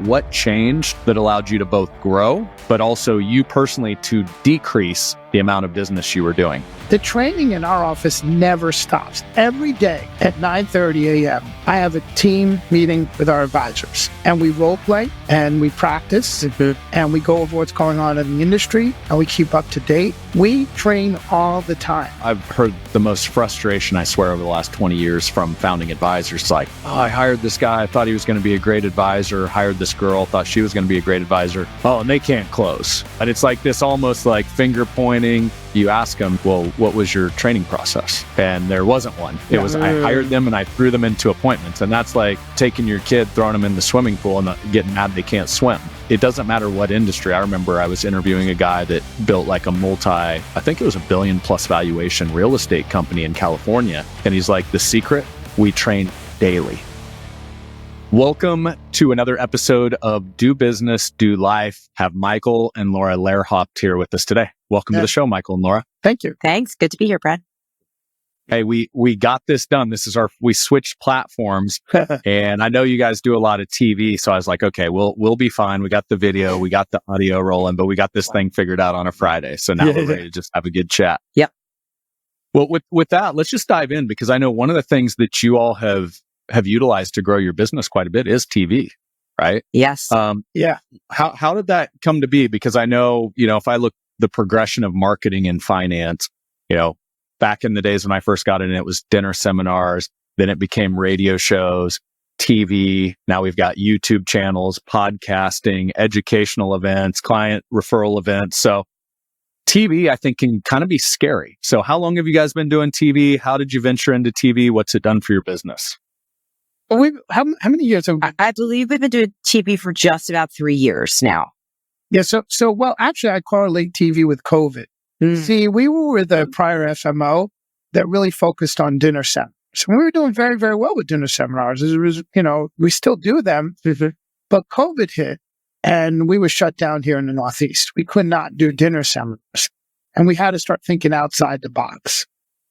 what changed that allowed you to both grow, but also you personally to decrease the amount of business you were doing? The training in our office never stops. Every day at 9:30 a.m., I have a team meeting with our advisors, and we role play and we practice and we go over what's going on in the industry and we keep up to date. We train all the time. I've heard the most frustration, I swear, over the last 20 years from founding advisors. It's like, oh, I hired this guy. I thought he was going to be a great advisor. Hired this girl. Thought she was going to be a great advisor. Oh, and they can't close. And it's like this almost like finger pointing. You ask them, well, what was your training process? And there wasn't one. It was, I hired them and I threw them into appointments. And that's like taking your kid, throwing them in the swimming pool and getting mad they can't swim. It doesn't matter what industry. I remember I was interviewing a guy that built like a I think it was $1 billion+ valuation real estate company in California. And he's like, the secret, we train daily. Welcome to another episode of Do Business, Do Life. Have Michael and Laura Lehrhaupt here with us today. Welcome to the show, Michael and Laura. Thank you. Thanks. Good to be here, Brad. Hey, we got this done. We switched platforms and I know you guys do a lot of TV. So I was like, okay, we'll be fine. We got the video, we got the audio rolling, but we got this thing figured out on a Friday. So now we're ready to just have a good chat. Yep. Well, with that, let's just dive in because I know one of the things that you all have utilized to grow your business quite a bit is TV, right? Yes. Yeah. How did that come to be? Because I know, if I look the progression of marketing and finance, back in the days when I first got in, it was dinner seminars, then it became radio shows, TV. Now we've got YouTube channels, podcasting, educational events, client referral events. So TV, I think, can kind of be scary. So how long have you guys been doing TV? How did you venture into TV? What's it done for your business? Well, how many years have I believe we've been doing TV for just about 3 years now. Yeah. So actually, I correlate TV with COVID. See, we were with a prior FMO that really focused on dinner seminars. We were doing very, very well with dinner seminars. It was, we still do them, but COVID hit and we were shut down here in the Northeast. We could not do dinner seminars and we had to start thinking outside the box.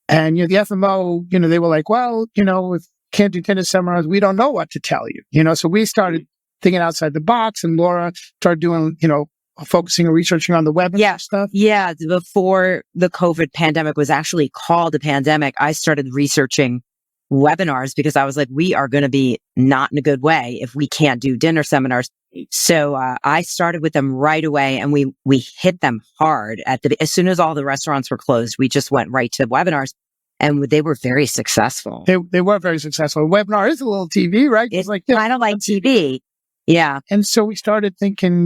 And, the FMO, they were like, well, if you can't do dinner seminars, we don't know what to tell you, so we started thinking outside the box and Laura started doing, focusing and researching on the web and stuff. Yeah. Before the COVID pandemic was actually called a pandemic, I started researching webinars because I was like, we are going to be not in a good way if we can't do dinner seminars. So I started with them right away and we hit them hard as soon as all the restaurants were closed, we just went right to webinars and they were very successful. They were very successful. A webinar is a little TV, right? It's like kind of like TV. Yeah. And so we started thinking,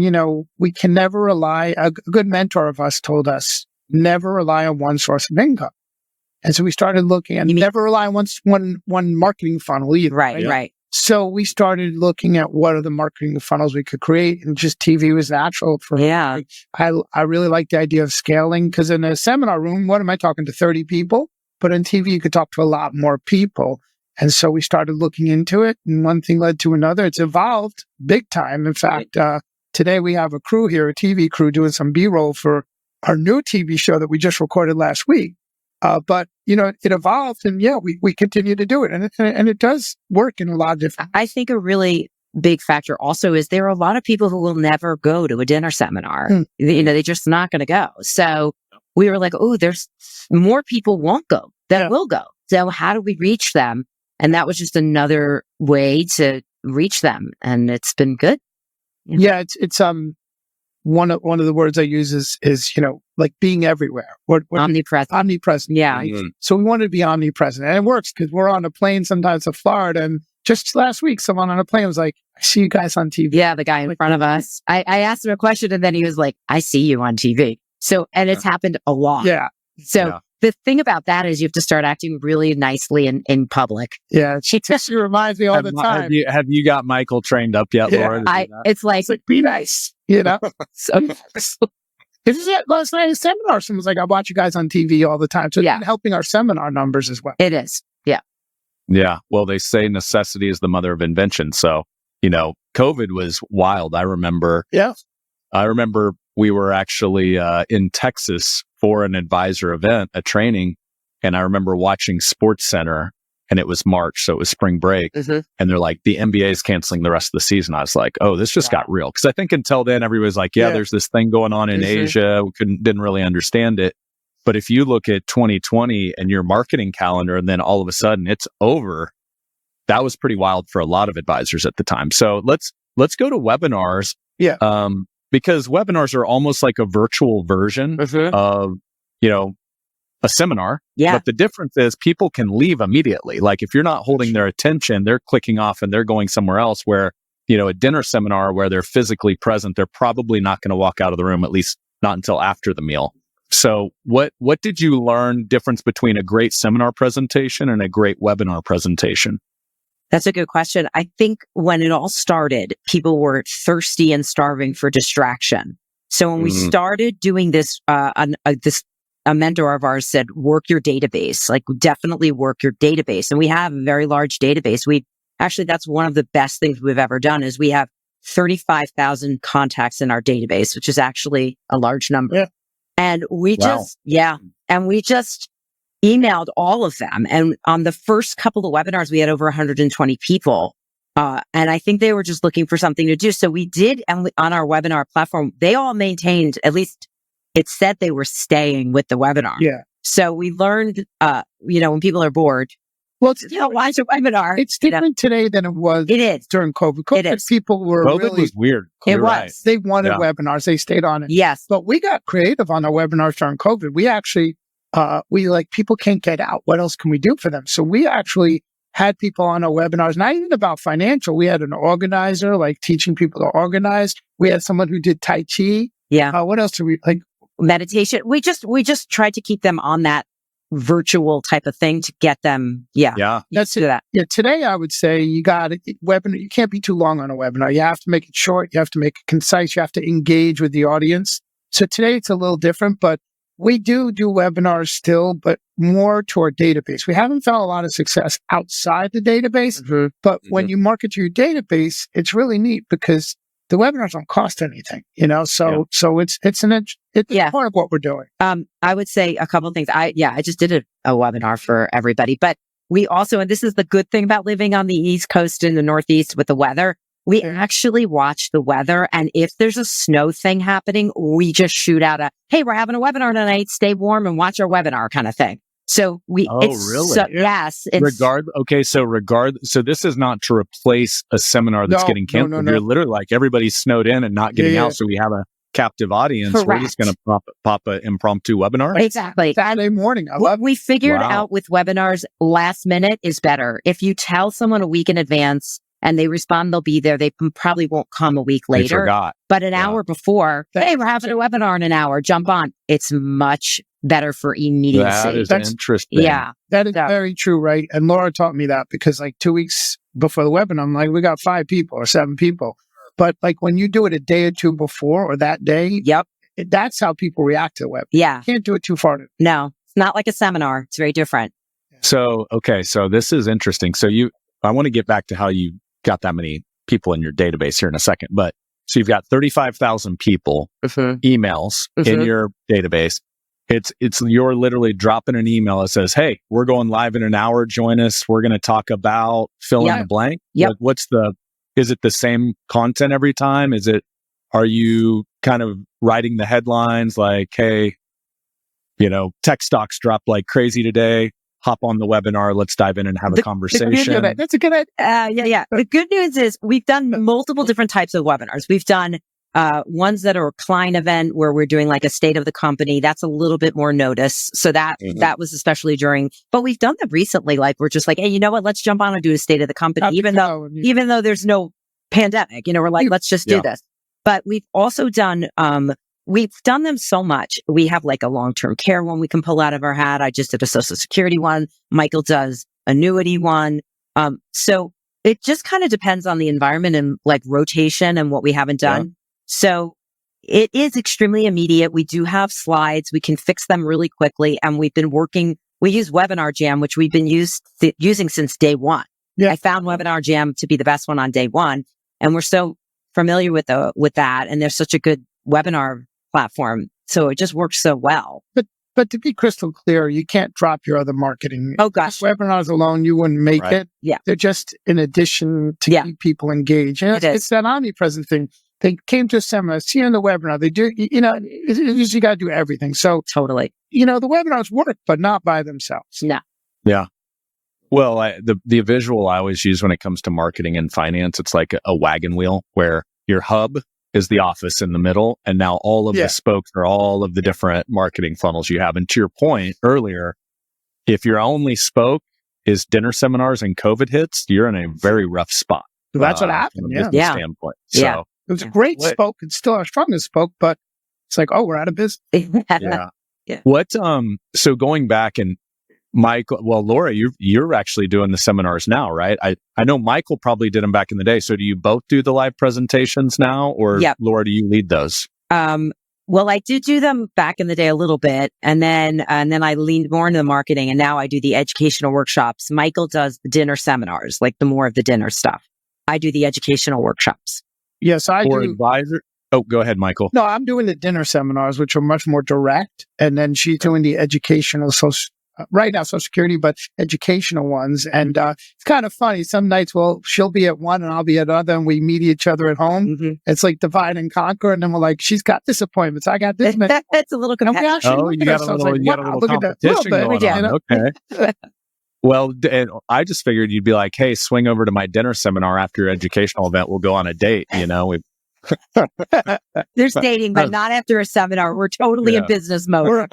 we can never rely, a good mentor of us told us, never rely on one source of income. And so we started looking and never rely on one marketing funnel either. Right. So we started looking at what are the marketing funnels we could create, and just TV was natural for me. Yeah. I really like the idea of scaling because in a seminar room, what am I talking to 30 people? But on TV, you could talk to a lot more people. And so we started looking into it and one thing led to another. It's evolved big time. In fact, today we have a crew here, a TV crew doing some B-roll for our new TV show that we just recorded last week. But it evolved and we continue to do it. And it does work in a lot of different. I think a really big factor also is there are a lot of people who will never go to a dinner seminar. They're just not going to go. So we were like, oh, there's more people won't go that will go. So how do we reach them? And that was just another way to reach them. And it's been good. Yeah, it's one of the words I use is like being everywhere. Omnipresent. Omnipresent. Yeah. So we wanted to be omnipresent. And it works because we're on a plane sometimes to Florida. And just last week, someone on a plane was like, I see you guys on TV. Yeah, the guy in front of us. I asked him a question and then he was like, I see you on TV. So, and it's happened a lot. Yeah. So the thing about that is you have to start acting really nicely in public. Yeah. She reminds me all the time. Have you got Michael trained up yet, Laura? It's like, be nice, So, last night at a seminar, someone was like, I watch you guys on TV all the time. So it's been helping our seminar numbers as well. It is. Yeah. Yeah. Well, they say necessity is the mother of invention. So, COVID was wild. I remember we were actually in Texas for an advisor event, a training, and I remember watching SportsCenter and it was March, so it was spring break. And they're like, the NBA is canceling the rest of the season. I was like, oh, this just got real. Because I think until then, everybody's like, there's this thing going on in Asia. We didn't really understand it. But if you look at 2020 and your marketing calendar, and then all of a sudden it's over, that was pretty wild for a lot of advisors at the time. So let's go to webinars. Because webinars are almost like a virtual version of, a seminar. But the difference is people can leave immediately. Like if you're not holding their attention, they're clicking off and they're going somewhere else, where, a dinner seminar where they're physically present, they're probably not going to walk out of the room, at least not until after the meal. So what did you learn difference between a great seminar presentation and a great webinar presentation? That's a good question. I think when it all started, people were thirsty and starving for distraction. So when we started doing this, a mentor of ours said, work your database, like definitely work your database. And we have a very large database. That's one of the best things we've ever done is we have 35,000 contacts in our database, which is actually a large number. And we just emailed all of them. And on the first couple of webinars, we had over 120 people. And I think they were just looking for something to do. So we did, and on our webinar platform, they all maintained, at least it said they were staying with the webinar. So we learned, when people are bored, watch a webinar. It's different today than it was during COVID. People were COVID was weird. It was. They wanted webinars. They stayed on it. Yes. But we got creative on our webinars during COVID. We actually, people can't get out. What else can we do for them? So we actually had people on our webinars, not even about financial. We had an organizer, like teaching people to organize. We had someone who did Tai Chi. What else did we like? Meditation. We just tried to keep them on that virtual type of thing to get them. That's it. Today I would say you got webinar. You can't be too long on a webinar. You have to make it short. You have to make it concise. You have to engage with the audience. So today it's a little different, but we do webinars still, but more to our database. We haven't found a lot of success outside the database, but when you market to your database, it's really neat because the webinars don't cost anything, so it's part of what we're doing. I would say a couple of things. I just did a webinar for everybody, but we also, and this is the good thing about living on the East Coast and the Northeast with the weather, we actually watch the weather. And if there's a snow thing happening, we just shoot out hey, we're having a webinar tonight, stay warm and watch our webinar kind of thing. So really? Yes. So this is not to replace a seminar that's getting canceled. No. You're literally like everybody's snowed in and not getting out. So we have a captive audience. Correct. We're just going to pop an impromptu webinar. Exactly. Saturday morning. I love we figured out with webinars, last minute is better. If you tell someone a week in advance and they respond, they'll be there. They probably won't come a week later. They forgot. But an hour before, hey, we're having a webinar in an hour, jump on. It's much better for immediacy. That's interesting. Yeah. That is very true, right? And Laura taught me that because like 2 weeks before the webinar, I'm like, we got 5 people or 7 people. But like when you do it a day or two before or that day, that's how people react to the web. Yeah. You can't do it too far. No, it's not like a seminar. It's very different. So this is interesting. So I want to get back to how you got that many people in your database here in a second. But so you've got 35,000 people, emails in your database. You're literally dropping an email that says, hey, we're going live in an hour. Join us. We're going to talk about fill in the blank. Like, is it the same content every time? Are you kind of writing the headlines like, hey, tech stocks dropped like crazy today. Hop on the webinar. Let's dive in and have a conversation. That's a good idea. The good news is we've done multiple different types of webinars. We've done ones that are a client event where we're doing like a state of the company. That's a little bit more notice. So that was especially but we've done them recently. Like we're just like, hey, you know what? Let's jump on and do a state of the company. Even though there's no pandemic, we're like, let's just do this. But we've also done, we've done them so much. We have like a long-term care one we can pull out of our hat. I just did a social security one. Michael does annuity one. So it just kind of depends on the environment and like rotation and what we haven't done. Yeah. So it is extremely immediate. We do have slides. We can fix them really quickly. And we use Webinar Jam, which we've been using since day one. Yeah. I found Webinar Jam to be the best one on day one. And we're so familiar with that. And there's such a good webinar platform. So it just works so well. But But to be crystal clear, you can't drop your other marketing. Oh, gosh. Webinars alone, you wouldn't make Right. it. Yeah. They're just in addition to Yeah. keep people engaged. And It is. it's that omnipresent thing. They came to a seminar, see you in the webinar. They do, you got to do everything. So, Totally. the webinars work, but not by themselves. No. Yeah. Well, the visual I always use when it comes to marketing and finance, it's like a wagon wheel where your hub is the office in the middle. And now all of the spokes are all of the different marketing funnels you have. And to your point earlier, if your only spoke is dinner seminars and COVID hits, you're in a very rough spot. So that's what happened. From a Yeah. business Yeah. standpoint. Yeah. So, It was a great spoke. It's still our strongest spoke, but it's like, oh, we're out of business. yeah. Yeah. What, so going back and Michael, well, Laura, you're actually doing the seminars now, right? I know Michael probably did them back in the day. So do you both do the live presentations now, or Yep. Laura, do you lead those? Well, I did do them back in the day a little bit, and then I leaned more into the marketing, and now I do the educational workshops. Michael does the dinner seminars, like the more of the dinner stuff. I do the educational workshops. Yes, I Or do. advisor? Oh, go ahead, Michael. No, I'm doing the dinner seminars, which are much more direct. And then she's doing the educational, right now, Social Security, but educational ones. And it's kind of funny. Some nights, she'll be at one and I'll be at other, and we meet each other at home. Mm-hmm. It's like divide and conquer. And then we're like, she's got this appointment. I got this. That's a little And we competitive. actually Oh, look you at got a ourselves little, like, you got a wow, little look at that. competition Little bit, going on. Okay. Well, and I just figured you'd be like, hey, swing over to my dinner seminar after your educational event. We'll go on a date. There's dating, but not after a seminar. We're totally in business mode.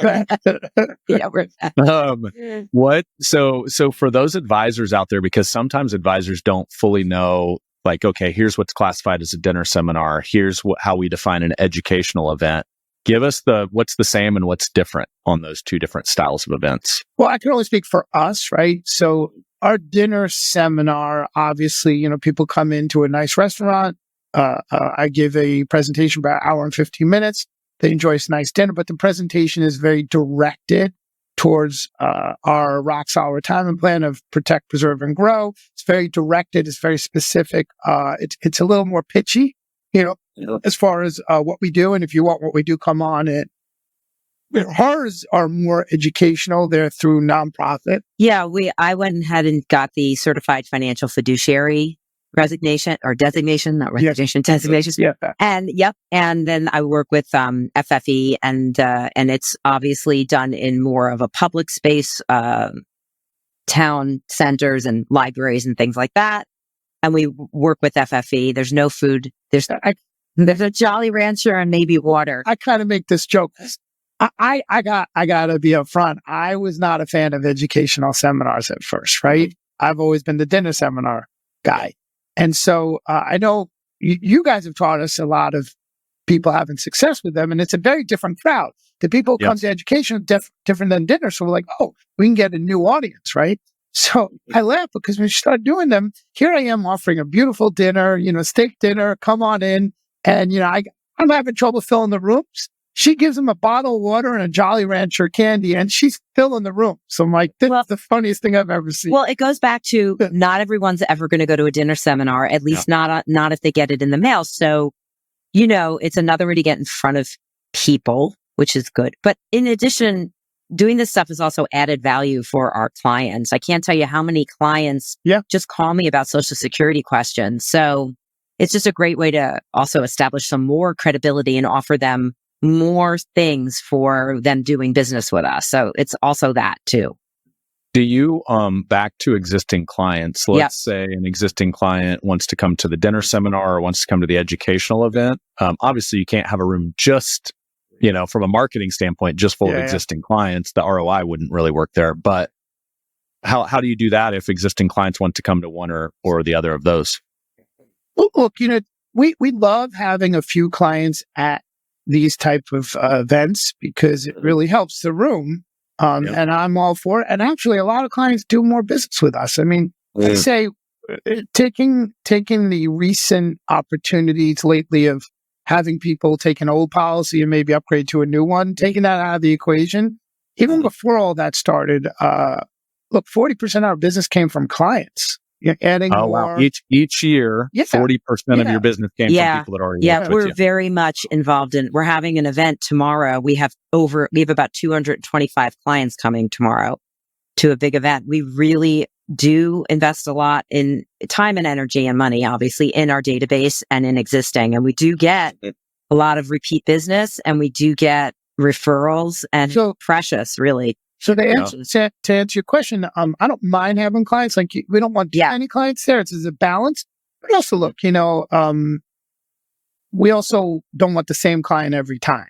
So for those advisors out there, because sometimes advisors don't fully know, like, okay, here's what's classified as a dinner seminar. Here's how we define an educational event. Give us what's the same and what's different on those two different styles of events. Well, I can only speak for us, right? So our dinner seminar, obviously, people come into a nice restaurant. I give a presentation about an hour and 15 minutes. They enjoy a nice dinner, but the presentation is very directed towards our rock solid retirement plan of protect, preserve, and grow. It's very directed. It's very specific. It's a little more pitchy, as far as what we do. And if you want what we do, come on in. Hers are more educational. They're through nonprofit. Yeah, I went ahead and got the certified financial fiduciary designation. Yeah. And then I work with FFE, and it's obviously done in more of a public space, town centers and libraries and things like that. And we work with FFE. There's no food. There's a Jolly Rancher and maybe water. I kind of make this joke. I gotta be upfront. I was not a fan of educational seminars at first, right? I've always been the dinner seminar guy. And so I know you guys have taught us a lot of people having success with them, and it's a very different crowd. The people who come to education are different than dinner. So we're like, oh, we can get a new audience, right? So I laugh because when you start doing them, here I am offering a beautiful dinner, steak dinner, come on in. And, I'm having trouble filling the rooms. She gives them a bottle of water and a Jolly Rancher candy, and she's filling the room. So I'm like, this is the funniest thing I've ever seen. Well, it goes back to not everyone's ever going to go to a dinner seminar, at least not if they get it in the mail. So, it's another way to get in front of people, which is good. But in addition, doing this stuff is also added value for our clients. I can't tell you how many clients just call me about Social Security questions. So it's just a great way to also establish some more credibility and offer them more things for them doing business with us. So it's also that too. Do you, back to existing clients, let's say an existing client wants to come to the dinner seminar or wants to come to the educational event. Obviously you can't have a room just, from a marketing standpoint, just full of existing clients. The ROI wouldn't really work there. But how do you do that if existing clients want to come to one or the other of those? Well, look, we love having a few clients at these type of events because it really helps the room. And I'm all for it. And actually, a lot of clients do more business with us. I mean, I'd say taking the recent opportunities lately of having people take an old policy and maybe upgrade to a new one, taking that out of the equation. Even before all that started, look, 40% of our business came from clients. You're adding Oh, more. wow. Each year, Yeah. 40% of Yeah. your business came from people that already Yeah, worked with we're you. very much involved in, we're having an event tomorrow. We have about 225 clients coming tomorrow to a big event. We really do invest a lot in time and energy and money, obviously, in our database and in existing. And we do get a lot of repeat business, and we do get referrals, and precious, really. So to answer your question, I don't mind having clients. Like, we don't want too many clients there. It's a balance. But also, look, we also don't want the same client every time.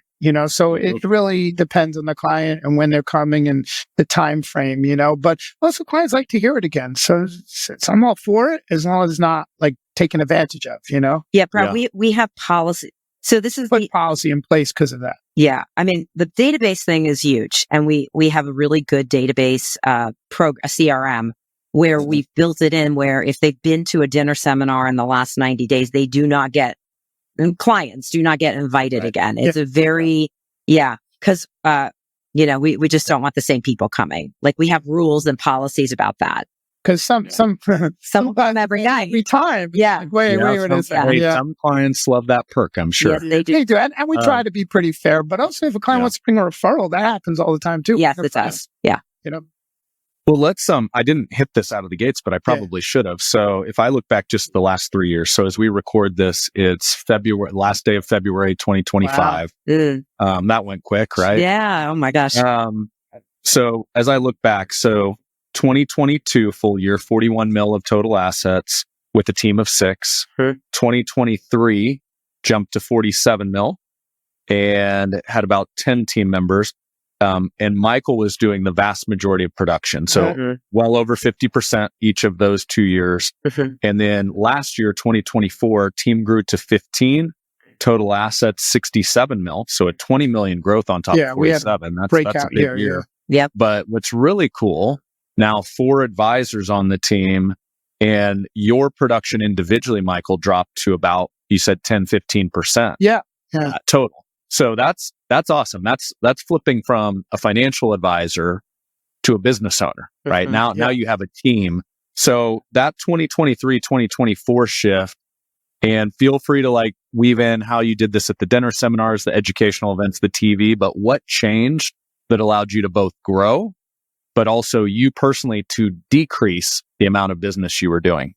So it really depends on the client and when they're coming and the time frame. But also clients like to hear it again. So I'm all for it as long as it's not like taken advantage of. Yeah, Brad. Yeah. We have policy. So this is put policy in place because of that. Yeah. I mean, the database thing is huge, and we have a really good database, a CRM, where we've built it in where if they've been to a dinner seminar in the last 90 days, they do not get, and clients do not get invited again. It's a very, because, we just don't want the same people coming. Like, we have rules and policies about that. Because some every night, every time. Yeah. Like, wait a second. Some clients love that perk, I'm sure. Yes, they do. And we try to be pretty fair, but also if a client wants to bring a referral, that happens all the time too. Yes, it does. Yeah. Well, let's, I didn't hit this out of the gates, but I probably should have. So if I look back just the last 3 years, so as we record this, it's last day of February, 2025. Wow. That went quick, right? Yeah. Oh my gosh. So as I look back, 2022 full year, 41 mil of total assets with a team of 6. 2023 jumped to 47 mil and had about 10 team members. And Michael was doing the vast majority of production. So well over 50% each of those 2 years. And then last year, 2024, team grew to 15, total assets 67 mil. So a 20 million growth on top of 47. That's a big year. Yep. But what's really cool, now 4 advisors on the team, and your production individually, Michael, dropped to about, you said 10, 15%. Total. So that's awesome. That's flipping from a financial advisor to a business owner, right? Now you have a team. So that 2023, 2024 shift, and feel free to weave in how you did this at the dinner seminars, the educational events, the TV, but what changed that allowed you to both grow, but also you personally to decrease the amount of business you were doing?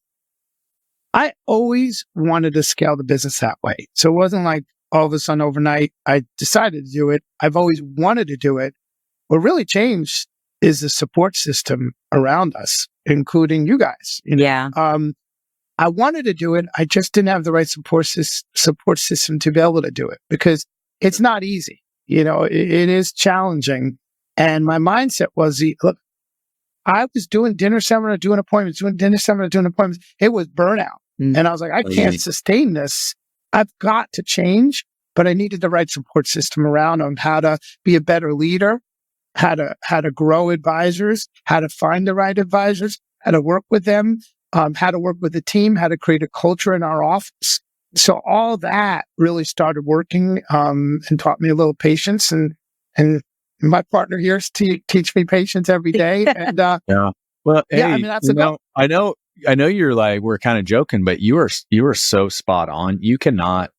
I always wanted to scale the business that way. So it wasn't like all of a sudden overnight I decided to do it. I've always wanted to do it. What really changed is the support system around us, including you guys. I wanted to do it. I just didn't have the right support system to be able to do it because it's not easy. It is challenging. And my mindset was, look, I was doing dinner seminar, doing appointments, doing dinner seminar, doing appointments. It was burnout. And I was like, I can't sustain this. I've got to change, but I needed the right support system around on how to be a better leader, how to grow advisors, how to find the right advisors, how to work with them, how to work with the team, how to create a culture in our office. So all that really started working, and taught me a little patience, and my partner here teach me patience every day. And well, hey, I mean, that's a goal. I know you're we're kind of joking, but you are so spot on. You cannot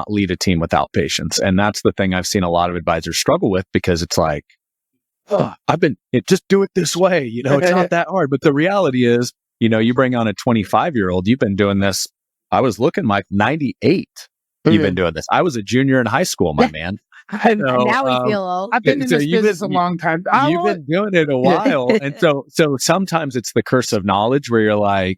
lead a team without patience. And that's the thing I've seen a lot of advisors struggle with, because it's just do it this way. It's not that hard. But the reality is, you bring on a 25-year-old, you've been doing this. I was looking, Mike, 98. You've been doing this. I was a junior in high school, my man. And now we feel old. I've been in this business a long time. You've been doing it a while. And so sometimes it's the curse of knowledge where you're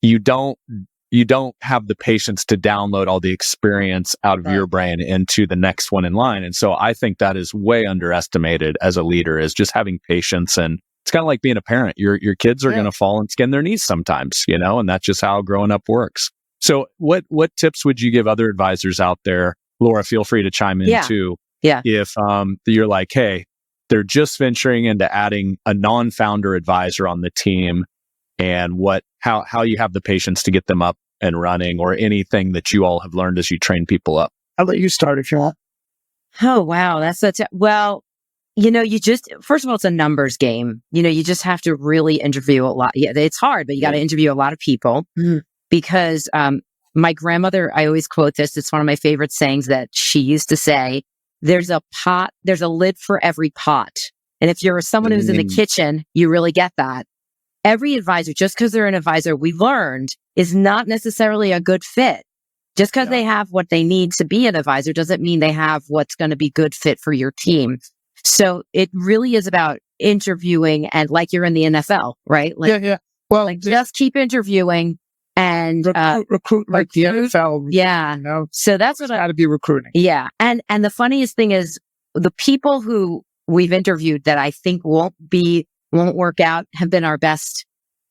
you don't have the patience to download all the experience out of your brain into the next one in line. And so I think that is way underestimated as a leader, is just having patience. And it's kind of like being a parent. Your kids are going to fall and skin their knees sometimes, and that's just how growing up works. So what tips would you give other advisors out there? Laura, feel free to chime in too. Yeah. If you're like, hey, they're just venturing into adding a non-founder advisor on the team, and how you have the patience to get them up and running, or anything that you all have learned as you train people up. I'll let you start if you want. Oh, wow. Well, you just, first of all, it's a numbers game. You just have to really interview a lot. Yeah, it's hard, but you got to interview a lot of people because, my grandmother, I always quote this. It's one of my favorite sayings that she used to say, there's a lid for every pot. And if you're someone who's in the kitchen, you really get that. Every advisor, just because they're an advisor, we learned is not necessarily a good fit. Just because they have what they need to be an advisor doesn't mean they have what's going to be good fit for your team. So it really is about interviewing and like you're in the NFL, right? Like, Well, like just keep interviewing and recruit like the NFL. Yeah. So that's what got to be recruiting. Yeah. And the funniest thing is the people who we've interviewed that I think won't work out have been our best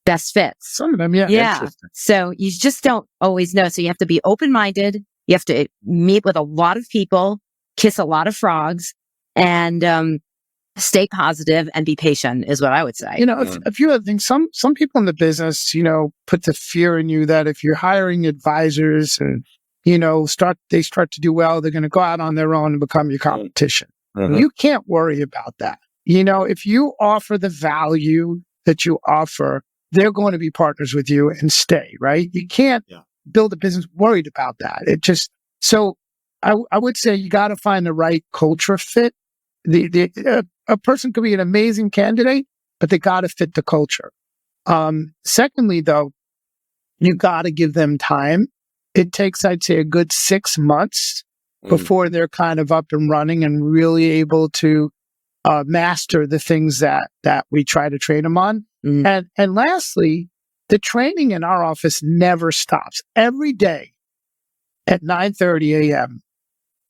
fits. Some of them, Yeah. So you just don't always know. So you have to be open-minded. You have to meet with a lot of people, kiss a lot of frogs, and stay positive and be patient is what I would say. A few other things. Some people in the business, put the fear in you that if you're hiring advisors and, they start to do well, they're going to go out on their own and become your competition. You can't worry about that. If you offer the value that you offer, they're going to be partners with you and stay, right? You can't build a business worried about that. So I would say you got to find the right culture fit. A person could be an amazing candidate, but they got to fit the culture. Secondly, though, you got to give them time. It takes, I'd say, a good 6 months before they're kind of up and running and really able to master the things that we try to train them on. And lastly, the training in our office never stops. Every day at 9:30 a.m.,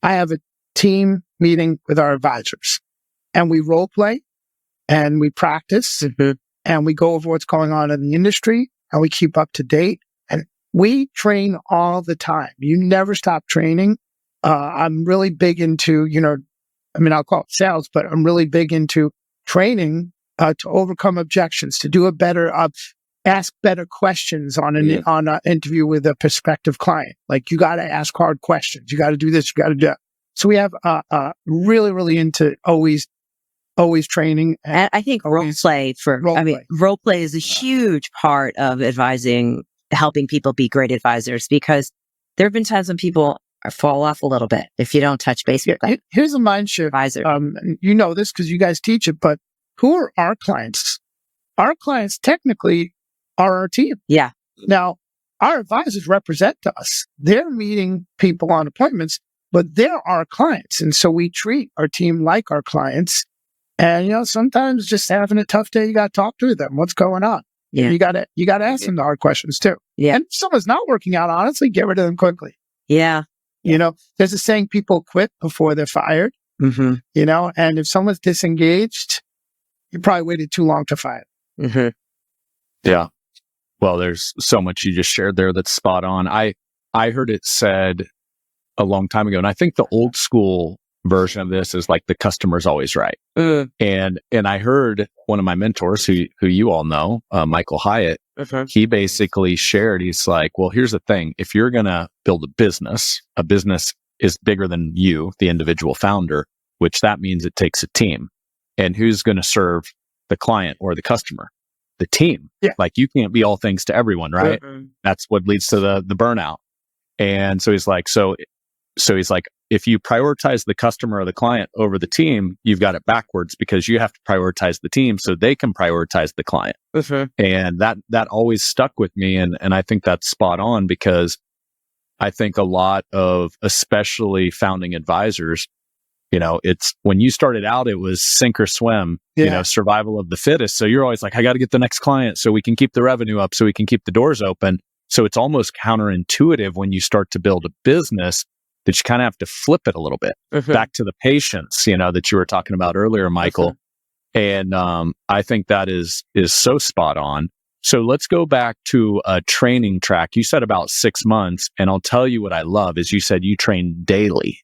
I have a team meeting with our advisors, and we role play and we practice and we go over what's going on in the industry and we keep up to date, and we train all the time. You never stop training. I'm really big into, I'll call it sales, but I'm really big into training to overcome objections, to do ask better questions on an interview with a prospective client. Like, you got to ask hard questions. You got to do this. You got to do that. So we have really, really into always training. And I think role play is a huge part of advising, helping people be great advisors, because there have been times when people fall off a little bit if you don't touch base with them. Here's a mind shift. Advisor. You know this because you guys teach it, but who are our clients? Our clients technically are our team. Yeah. Now, our advisors represent us. They're meeting people on appointments, but they're our clients. And so we treat our team like our clients. And, sometimes just having a tough day, you got to talk to them. What's going on? Yeah. You got to ask them the hard questions too. Yeah. And if someone's not working out, honestly, get rid of them quickly. Yeah. There's a saying, people quit before they're fired. And if someone's disengaged, you probably waited too long to fire them. Yeah. Well, there's so much you just shared there that's spot on. I heard it said a long time ago, and I think the old school version of this is like, the customer's always right. And I heard one of my mentors who you all know, Michael Hyatt, he basically shared, he's like, well, here's the thing. If you're going to build a business is bigger than you, the individual founder, which that means it takes a team. And who's going to serve the client or the customer? The team. Yeah. Like, you can't be all things to everyone, right? That's what leads to the burnout. And so he's like, if you prioritize the customer or the client over the team, you've got it backwards, because you have to prioritize the team so they can prioritize the client. And that always stuck with me. And I think that's spot on, because I think a lot of, especially founding advisors, it's when you started out, it was sink or swim, survival of the fittest. So you're always like, I got to get the next client so we can keep the revenue up, so we can keep the doors open. So it's almost counterintuitive when you start to build a business that you kind of have to flip it a little bit back to the patience, that you were talking about earlier, Michael. And I think that is so spot on. So let's go back to a training track. You said about 6 months, and I'll tell you what I love is you said you train daily.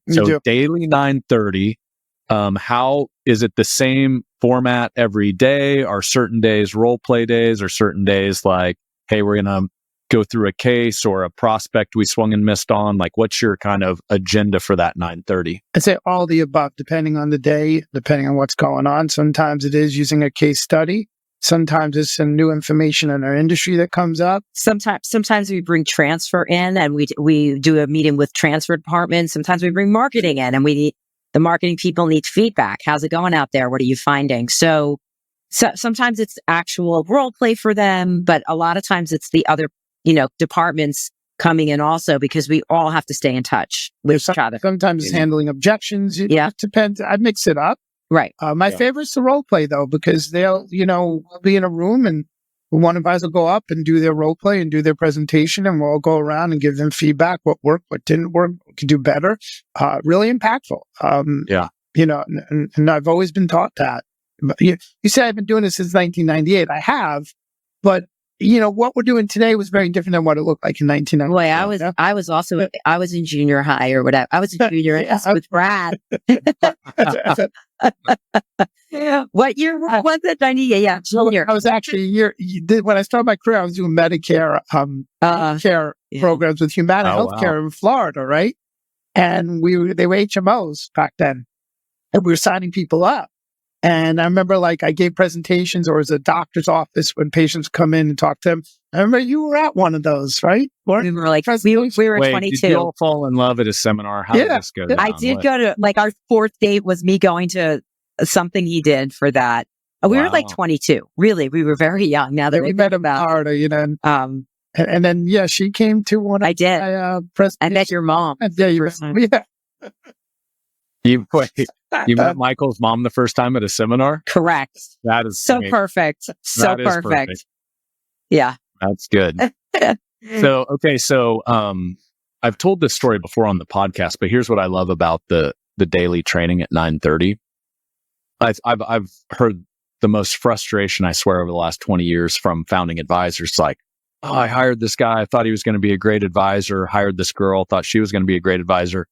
So daily 9:30. How is it the same format every day? Are certain days role play days, or certain days like, hey, we're going to go through a case or a prospect we swung and missed on? Like, what's your kind of agenda for that 9:30? I'd say all the above, depending on the day, depending on what's going on. Sometimes it is using a case study. Sometimes it's some new information in our industry that comes up. Sometimes we bring transfer in and we do a meeting with transfer department. Sometimes we bring marketing in and the marketing people need feedback. How's it going out there? What are you finding? So sometimes it's actual role play for them, but a lot of times it's the other, departments coming in also, because we all have to stay in touch with each other. Sometimes it's handling objections. It depends. I mix it up. Right. My favorite's the role play though, because they'll, we'll be in a room and one advisor will go up and do their role play and do their presentation, and we'll all go around and give them feedback, what worked, what didn't work, what could do better. Really impactful. And I've always been taught that. But you say I've been doing this since 1998. I have, but what we're doing today was very different than what it looked like in 1998. Boy, I was in junior high or whatever. I was in junior with Brad. What year was it? 98. Yeah, junior. I was actually when I started my career, I was doing Medicare care programs with Humana Healthcare in Florida, right? And they were HMOs back then, and we were signing people up. And I remember, I gave presentations, or it was a doctor's office when patients come in and talk to them. I remember you were at one of those, right? We were we were 22. Did you all fall in love at a seminar? How did this go down? I did go to, our fourth date was me going to something he did for that. We were 22. Really, we were very young. Now that we met in Florida, and then, she came to one. I did. I met your mom. You met Michael's mom the first time at a seminar? Correct. That is so perfect. So perfect. Yeah. That's good. So I've told this story before on the podcast, but here's what I love about the daily training at 9:30. I've heard the most frustration, I swear, over the last 20 years from founding advisors. Like, I hired this guy. I thought he was going to be a great advisor. Hired this girl. Thought she was going to be a great advisor.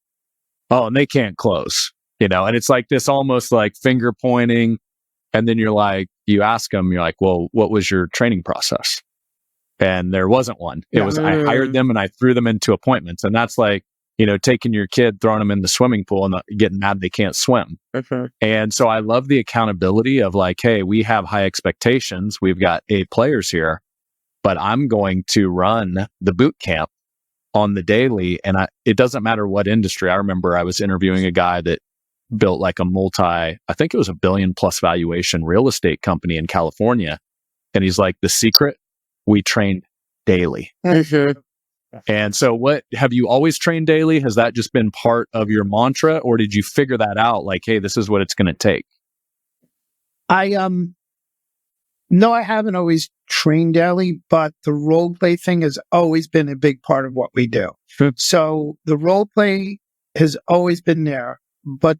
Oh, and they can't close, and it's like this almost like finger pointing. And then you ask them, you're like, well, what was your training process? And there wasn't one. It was, I hired them and I threw them into appointments. And that's like, taking your kid, throwing them in the swimming pool and getting mad they can't swim. And so I love the accountability of hey, we have high expectations. We've got A players here, but I'm going to run the boot camp on the daily. And it doesn't matter what industry. I remember I was interviewing a guy that built I think it was $1 billion+ valuation real estate company in California. And he's like, the secret, we trained daily. And so have you always trained daily? Has that just been part of your mantra, or did you figure that out? Hey, this is what it's going to take. No, I haven't always trained daily, but the role play thing has always been a big part of what we do. So the role play has always been there. But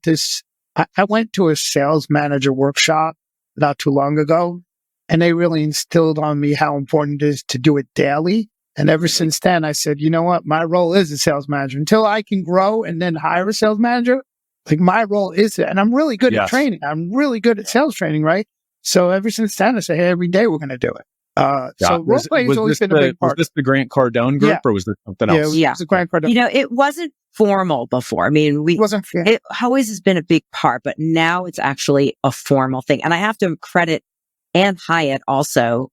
I went to a sales manager workshop not too long ago, and they really instilled on me how important it is to do it daily. And ever since then, I said, you know what? My role is a sales manager. Until I can grow and then hire a sales manager, my role is it. And I'm really good at training. I'm really good at sales training, right? So ever since then, I say, hey, every day we're going to do it. So role play has always been a big part. Was this the Grant Cardone group, or was there something else? Yeah, it was the Grant Cardone. It wasn't formal before. I mean, it always has been a big part, but now it's actually a formal thing. And I have to credit Ann Hyatt also.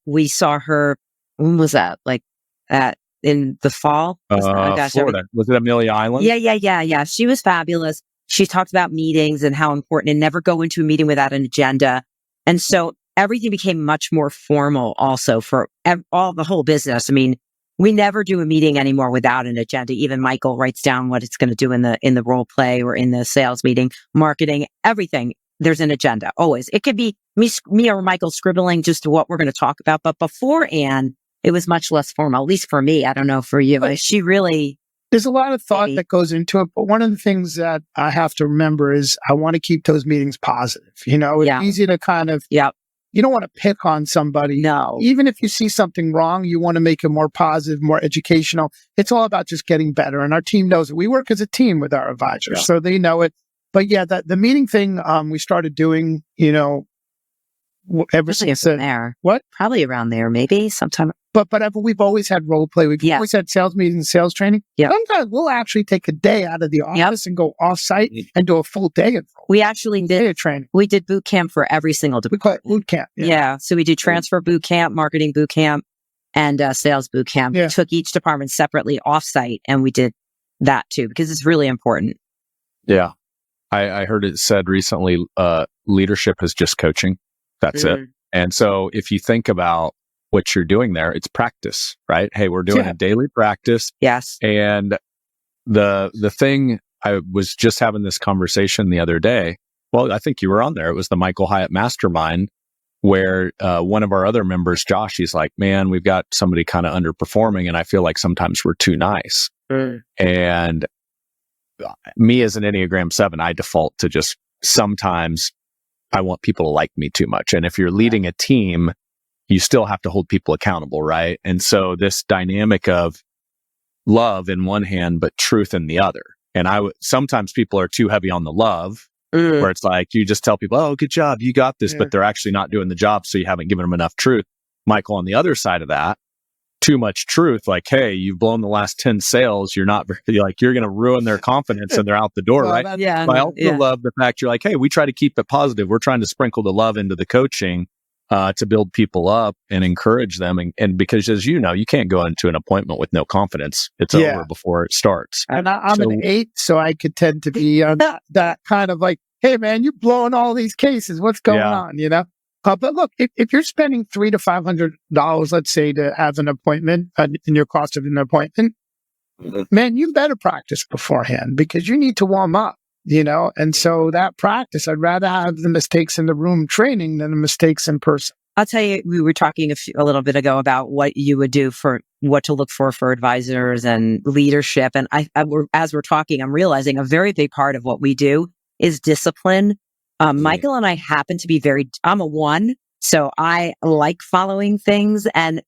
We saw her, when was that? In the fall? Florida. Was it Amelia Island? Yeah. She was fabulous. She talked about meetings and how important, and never go into a meeting without an agenda. And so everything became much more formal also for the whole business. I mean, we never do a meeting anymore without an agenda. Even Michael writes down what it's going to do in the role play or in the sales meeting, marketing, everything. There's an agenda always. It could be me or Michael scribbling just what we're going to talk about. But before Anne, it was much less formal, at least for me. I don't know for you. But she really... There's a lot of thought that goes into it, but one of the things that I have to remember is I want to keep those meetings positive. It's easy to kind of, you don't want to pick on somebody. No. Even if you see something wrong, you want to make it more positive, more educational. It's all about just getting better. And our team knows it. We work as a team with our advisors, so they know it. But the meeting thing, we started doing, ever Especially since from there. what? Probably around there, maybe sometime. But we've always had role play. We've Yeah. always had sales meetings, sales training. Yep. Sometimes we'll actually take a day out of the office and go off site and do a full day of We actually day of training. We did boot camp for every single We call it boot camp. Yeah. So we do transfer boot camp, marketing boot camp, and sales boot camp. Yeah. We took each department separately off site, and we did that too because it's really important. Yeah. I heard it said recently, leadership is just coaching. That's it. And so if you think about what you're doing there, it's practice, right? Hey, we're doing a daily practice. Yes. And the thing, I was just having this conversation the other day. Well, I think you were on there. It was the Michael Hyatt Mastermind where one of our other members, Josh, he's like, man, we've got somebody kind of underperforming and I feel like sometimes we're too nice. And me as an Enneagram 7, I default to just sometimes I want people to like me too much. And if you're leading a team, you still have to hold people accountable, right? And so this dynamic of love in one hand, but truth in the other. And sometimes people are too heavy on the love, where it's like you just tell people, oh, good job, you got this, but they're actually not doing the job, so you haven't given them enough truth. Michael, on the other side of that, too much truth, like, hey, you've blown the last 10 sales, you're not like, you're going to ruin their confidence and they're out the door, right? Yeah. But I also love the fact you're like, hey, we try to keep it positive. We're trying to sprinkle the love into the coaching to build people up and encourage them. And because, as you know, you can't go into an appointment with no confidence. It's over before it starts. And I'm an 8, so I could tend to be that kind of like, hey, man, you're blowing all these cases. What's going on, you know? But look, if you're spending $300 to $500, let's say, to have an appointment in your cost of an appointment, man, you better practice beforehand because you need to warm up, you know? And so that practice, I'd rather have the mistakes in the room training than the mistakes in person. I'll tell you, we were talking a little bit ago about what you would do for what to look for advisors and leadership. And as we're talking, I'm realizing a very big part of what we do is discipline. Michael and I happen to be I'm a 1, so I like following things. And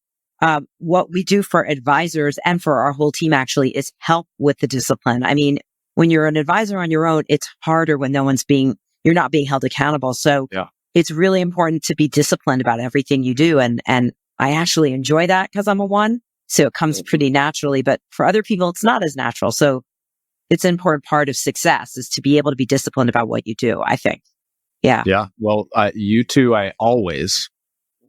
what we do for advisors and for our whole team actually is help with the discipline. I mean, when you're an advisor on your own, it's harder when you're not being held accountable. So it's really important to be disciplined about everything you do. And I actually enjoy that because I'm a 1. So it comes pretty naturally, but for other people, it's not as natural. So it's an important part of success is to be able to be disciplined about what you do, I think. Yeah. Yeah. Well, you two,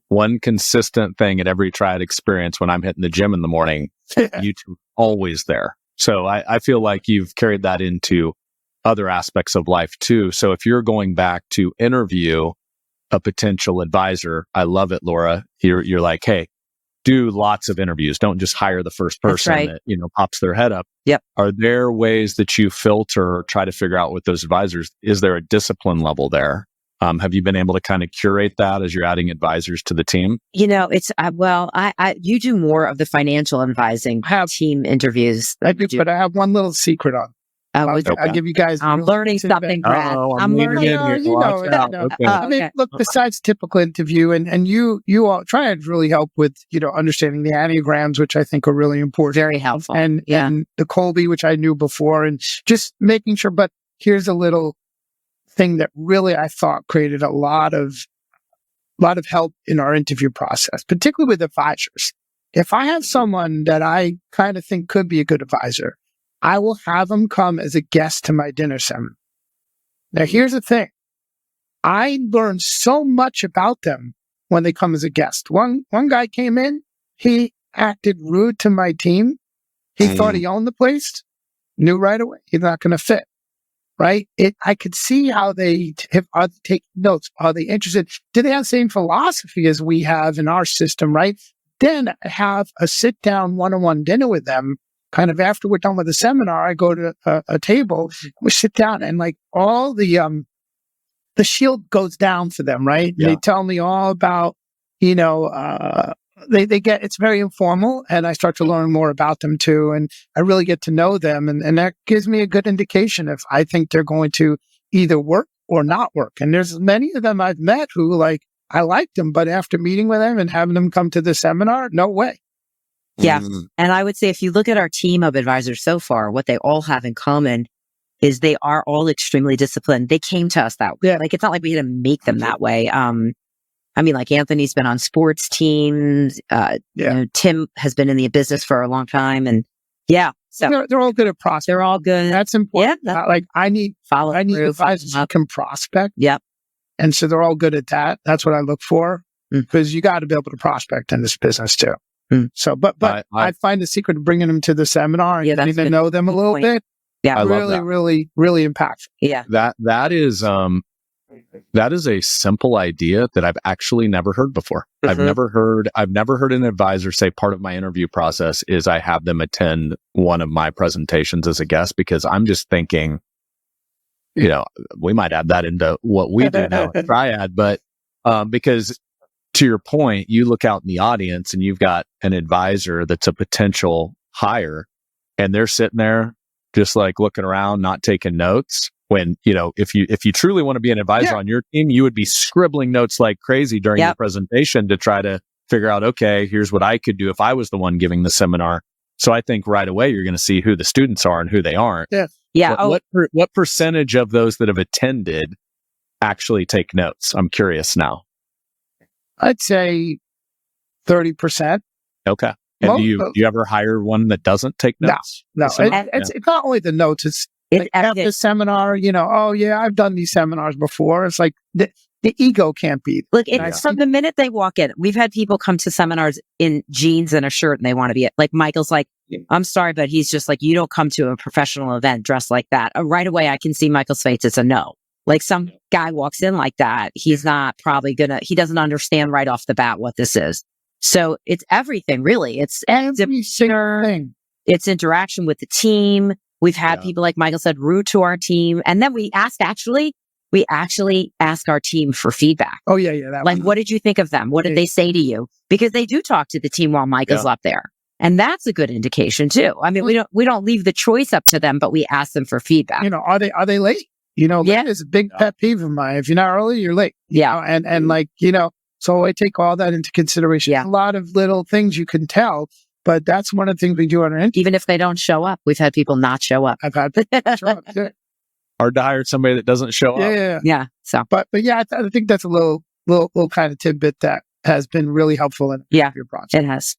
one consistent thing at every Triad experience when I'm hitting the gym in the morning, you two always there. So I feel like you've carried that into other aspects of life too. So if you're going back to interview a potential advisor, I love it, Laura. You're like, hey, do lots of interviews. Don't just hire the first person that, pops their head up. Yep. Are there ways that you filter or try to figure out with those advisors? Is there a discipline level there? Have you been able to kind of curate that as you're adding advisors to the team? It's, you do more of the financial advising team interviews. I do, but I have one little secret on. I'll give you guys. I'm learning something, Brad. I'm learning. I mean, look, besides typical interview, and you all try to really help with, understanding the Enneagrams, which I think are really important. Very helpful. And the Colby, which I knew before, and just making sure. But here's a little thing that really I thought created a lot of help in our interview process, particularly with advisors. If I have someone that I kind of think could be a good advisor, I will have them come as a guest to my dinner seminar. Now, here's the thing. I learned so much about them when they come as a guest. One guy came in, he acted rude to my team. He thought he owned the place, knew right away he's not going to fit, right? I could see how they take notes. Are they interested? Do they have the same philosophy as we have in our system, right? Then have a sit-down one-on-one dinner with them. Kind of after we're done with the seminar, I go to a table, we sit down, and like all the shield goes down for them, right? Yeah. They tell me all about, they get, it's very informal, and I start to learn more about them too, and I really get to know them, and that gives me a good indication if I think they're going to either work or not work. And there's many of them I've met who I liked them, but after meeting with them and having them come to the seminar, no way. Yeah. And I would say if you look at our team of advisors so far, what they all have in common is they are all extremely disciplined. They came to us that way. Like, it's not like we had to make them that way. I mean, like Anthony's been on sports teams. Tim has been in the business for a long time, and so they're all good at prospecting. they're all good. That's important. Yeah, Like I need through, advisors who can prospect. Yep. And so they're all good at that. That's what I look for, Mm. because you got to be able to prospect in this business too. Mm. So, but I find the secret of bringing them to the seminar and getting to know them a little bit. Yeah, I love really, that. really, really impactful. Yeah. That is a simple idea that I've actually never heard before. Mhm. I've never heard an advisor say part of my interview process is I have them attend one of my presentations as a guest, because I'm just thinking, we might add that into what we do now at Triad, but because to your point, you look out in the audience and you've got an advisor that's a potential hire, and they're sitting there just like looking around, not taking notes. When, if you truly want to be an advisor on your team, you would be scribbling notes like crazy during your presentation to try to figure out, okay, here's what I could do if I was the one giving the seminar. So I think right away you're going to see who the students are and who they aren't. Yeah. Yeah. What percentage of those that have attended actually take notes? I'm curious now. I'd say 30%. Okay. And do you ever hire one that doesn't take notes? No. It's not only the notes. It's like after the seminar, oh yeah, I've done these seminars before. It's like the ego can't be. Look, from the minute they walk in, we've had people come to seminars in jeans and a shirt and they want to be like, Michael's like, I'm sorry, but he's just like, you don't come to a professional event dressed like that. Right away, I can see Michael's face. It's a no. Like some guy walks in like that. He's not probably he doesn't understand right off the bat what this is. So it's everything, really. It's every single thing. It's interaction with the team. We've had people, like Michael said, rude to our team. And then we actually ask our team for feedback. Oh, yeah. Like, what did you think of them? What did they say to you? Because they do talk to the team while Michael's up there. And that's a good indication too. I mean, we don't leave the choice up to them, but we ask them for feedback. Are they late? Late is a big pet peeve of mine. If you're not early, you're late. Yeah. And so I take all that into consideration. Yeah. A lot of little things you can tell. But that's one of the things we do on our interview. Even if they don't show up, we've had people not show up. I've had show up. Hard to hire somebody that doesn't show up. Yeah. So, but yeah, I think that's a little kind of tidbit that has been really helpful in your process. It has.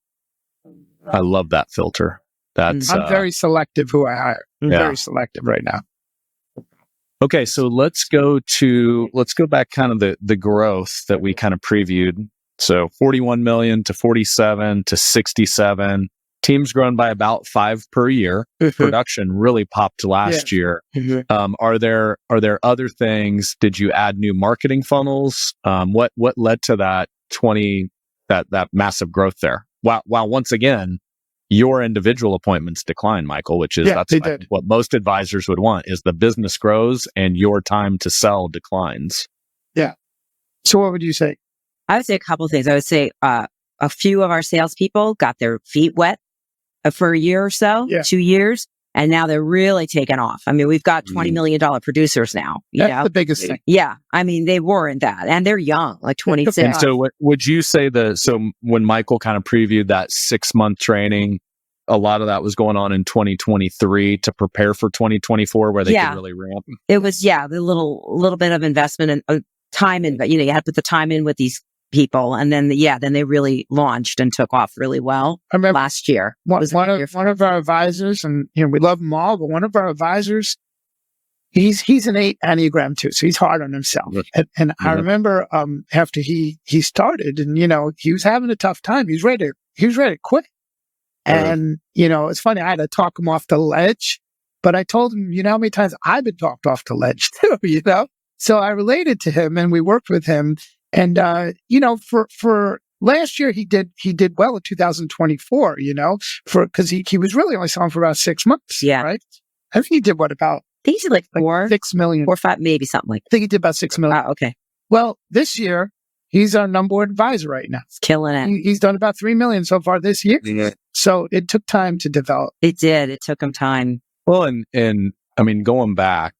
I love that filter. I'm very selective who I hire. I'm very selective right now. Okay, so let's go back kind of the growth that we kind of previewed. So 41 million to 47 to 67. Team's grown by about 5 per year. Mm-hmm. Production really popped last year. Mm-hmm. Are there other things? Did you add new marketing funnels? What led to that that massive growth there? While once again, your individual appointments decline, Michael, which is what most advisors would want is the business grows and your time to sell declines. Yeah. So what would you say? I would say a couple of things. I would say a few of our salespeople got their feet wet for a year or so, 2 years, and now they're really taking off. I mean, we've got $20 million producers now. That's the biggest thing. Yeah. I mean, they weren't that, and they're young, like 26. And so would you say so when Michael kind of previewed that 6-month training, a lot of that was going on in 2023 to prepare for 2024 where they could really ramp? It was, the little bit of investment and time in, but you had to put the time in with these people, and then then they really launched and took off really well. I remember last year. One of our advisors, and we love them all, but one of our advisors, he's an 8 Enneagram 2, so he's hard on himself. And I remember after he started, and he was having a tough time. He was ready to quit. And it's funny. I had to talk him off the ledge, but I told him, how many times I've been talked off the ledge too. So I related to him, and we worked with him. And, for last year, he did well in 2024, because he was really only selling for about 6 months. Yeah. Right. I think he did about, I think he did like 6 million, 4 or 5, maybe something like that. I think he did about 6 million. Okay. Well, this year, he's our number one advisor right now. He's killing it. He's done about 3 million so far this year. Yeah. So it took time to develop. It did. It took him time. Well, and I mean, going back,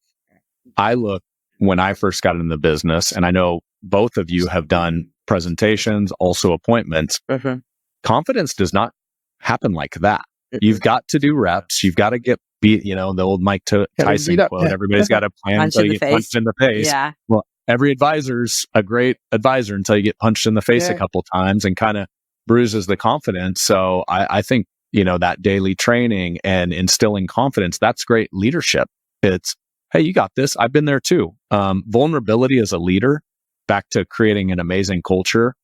I look when I first got in the business, and I know both of you have done presentations, also appointments. Mm-hmm. Confidence does not happen like that. You've got to do reps. You've got to get beat, the old Mike Tyson quote, everybody's got a plan until you get punched in the face. Yeah. Well, every advisor's a great advisor until you get punched in the face a couple times and kind of bruises the confidence. So I think, that daily training and instilling confidence, that's great leadership. It's, hey, you got this. I've been there too. Vulnerability as a leader, back to creating an amazing culture.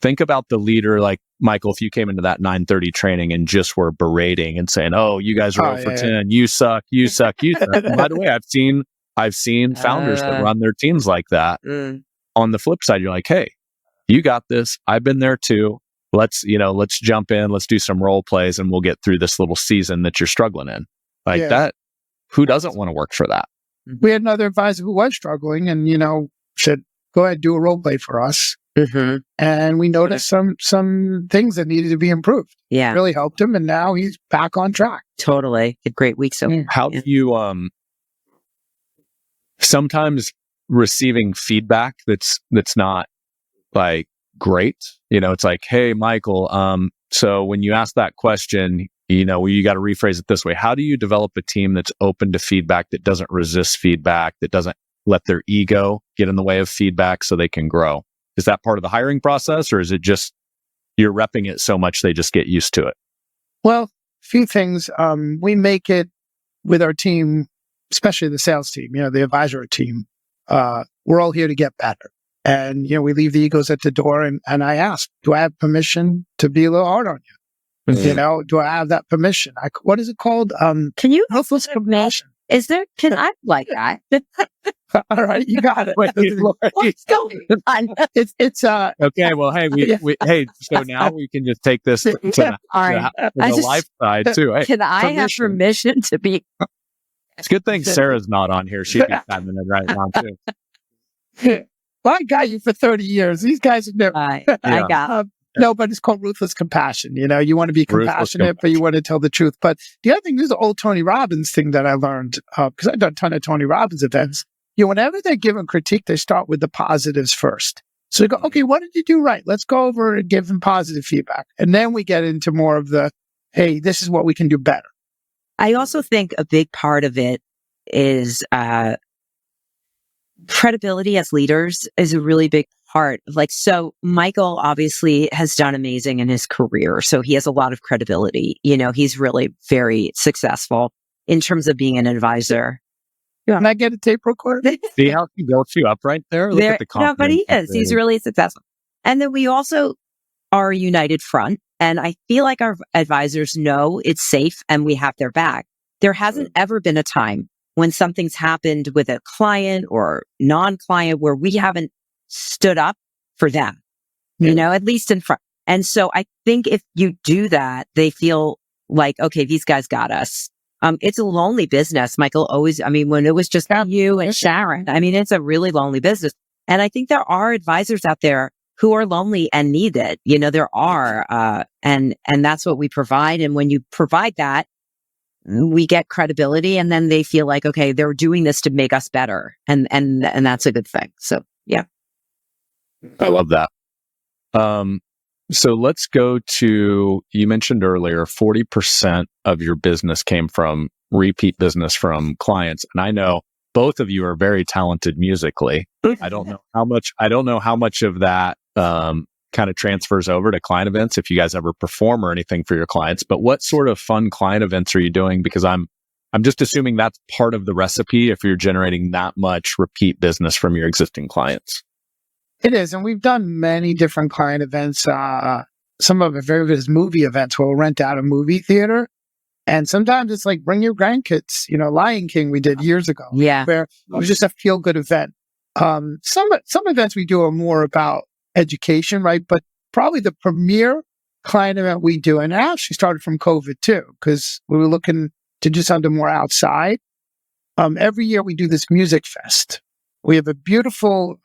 Think about the leader, like Michael, if you came into that 9:30 training and just were berating and saying, oh, you guys are 0 for 10, you suck, you suck, you suck. And by the way, I've seen founders that run their teams like that. On the flip side, you're like, hey, you got this. I've been there too. Let's jump in. Let's do some role plays and we'll get through this little season that you're struggling in. Like that. Who doesn't want to work for that? We had another advisor who was struggling and, said, go ahead, do a role play for us. And we noticed some things that needed to be improved. Yeah. Really helped him. And now he's back on track. Totally. A great week. So how do you, sometimes receiving feedback that's not like great, it's like, hey, Michael, so when you ask that question, you got to rephrase it this way. How do you develop a team that's open to feedback, that doesn't resist feedback, that doesn't let their ego get in the way of feedback so they can grow? Is that part of the hiring process, or is it just you're repping it so much they just get used to it? Well, a few things. We make it with our team, especially the sales team, the advisory team. We're all here to get better. And, we leave the egos at the door. And I ask, do I have permission to be a little hard on you? Do I have that permission? What is it called? Can you Ruthless compassion. Can I like that? All right, you got it. What's going on? It's okay. Well, hey, so now we can just take this to the life side too. Hey, can I have permission to be? It's a good thing Sarah's not on here. She'd be having it right now too. Well, I got you for 30 years. These guys are never. I got. No, but it's called ruthless compassion. You want to be compassionate, but you want to tell the truth. But the other thing, this is the old Tony Robbins thing that I learned, because I've done a ton of Tony Robbins events. Whenever they give a critique, they start with the positives first. So they go, okay, what did you do right? Let's go over and give them positive feedback. And then we get into more of the, hey, this is what we can do better. I also think a big part of it is credibility as leaders is a really big part. So Michael obviously has done amazing in his career. So he has a lot of credibility. He's really very successful in terms of being an advisor. Can I get a tape recorder? See how he built you up right there? Look at the confidence. No, but he is. He's really successful. And then we also are a united front. And I feel like our advisors know it's safe and we have their back. There hasn't ever been a time when something's happened with a client or non-client where we haven't stood up for them, at least in front. And so I think if you do that, they feel like, okay, these guys got us. It's a lonely business, Michael. When it was just you and Sharon, it's a really lonely business. And I think there are advisors out there who are lonely and need it. There are, and that's what we provide. And when you provide that, we get credibility, and then they feel like, okay, they're doing this to make us better. And that's a good thing. So, yeah. I love that. So let's go to, you mentioned earlier, 40% of your business came from repeat business from clients. And I know both of you are very talented musically. I don't know how much of that kind of transfers over to client events, if you guys ever perform or anything for your clients. But what sort of fun client events are you doing? Because I'm just assuming that's part of the recipe if you're generating that much repeat business from your existing clients. It is. And we've done many different client events. Some of it is movie events where we'll rent out a movie theater. And sometimes it's like, bring your grandkids. Lion King we did years ago. Yeah. Where it was just a feel-good event. Some events we do are more about education, right? But probably the premier client event we do, and it actually started from COVID too, because we were looking to do something more outside. Every year we do this music fest. We have a beautiful,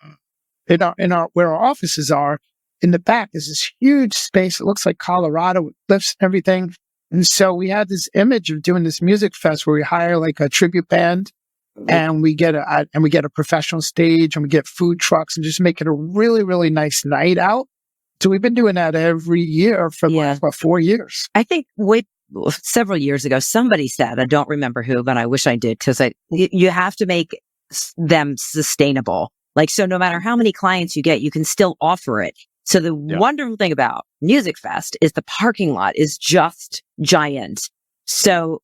where our offices are, in the back is this huge space. It looks like Colorado with lifts and everything. And so we had this image of doing this music fest where we hire like a tribute band, and we get a professional stage, and we get food trucks, and just make it a really, really nice night out. So we've been doing that every year for about 4 years. I think several years ago, somebody said, I don't remember who, but I wish I did, because you have to make them sustainable. Like, so no matter how many clients you get, you can still offer it. So the wonderful thing about Music Fest is the parking lot is just giant. So,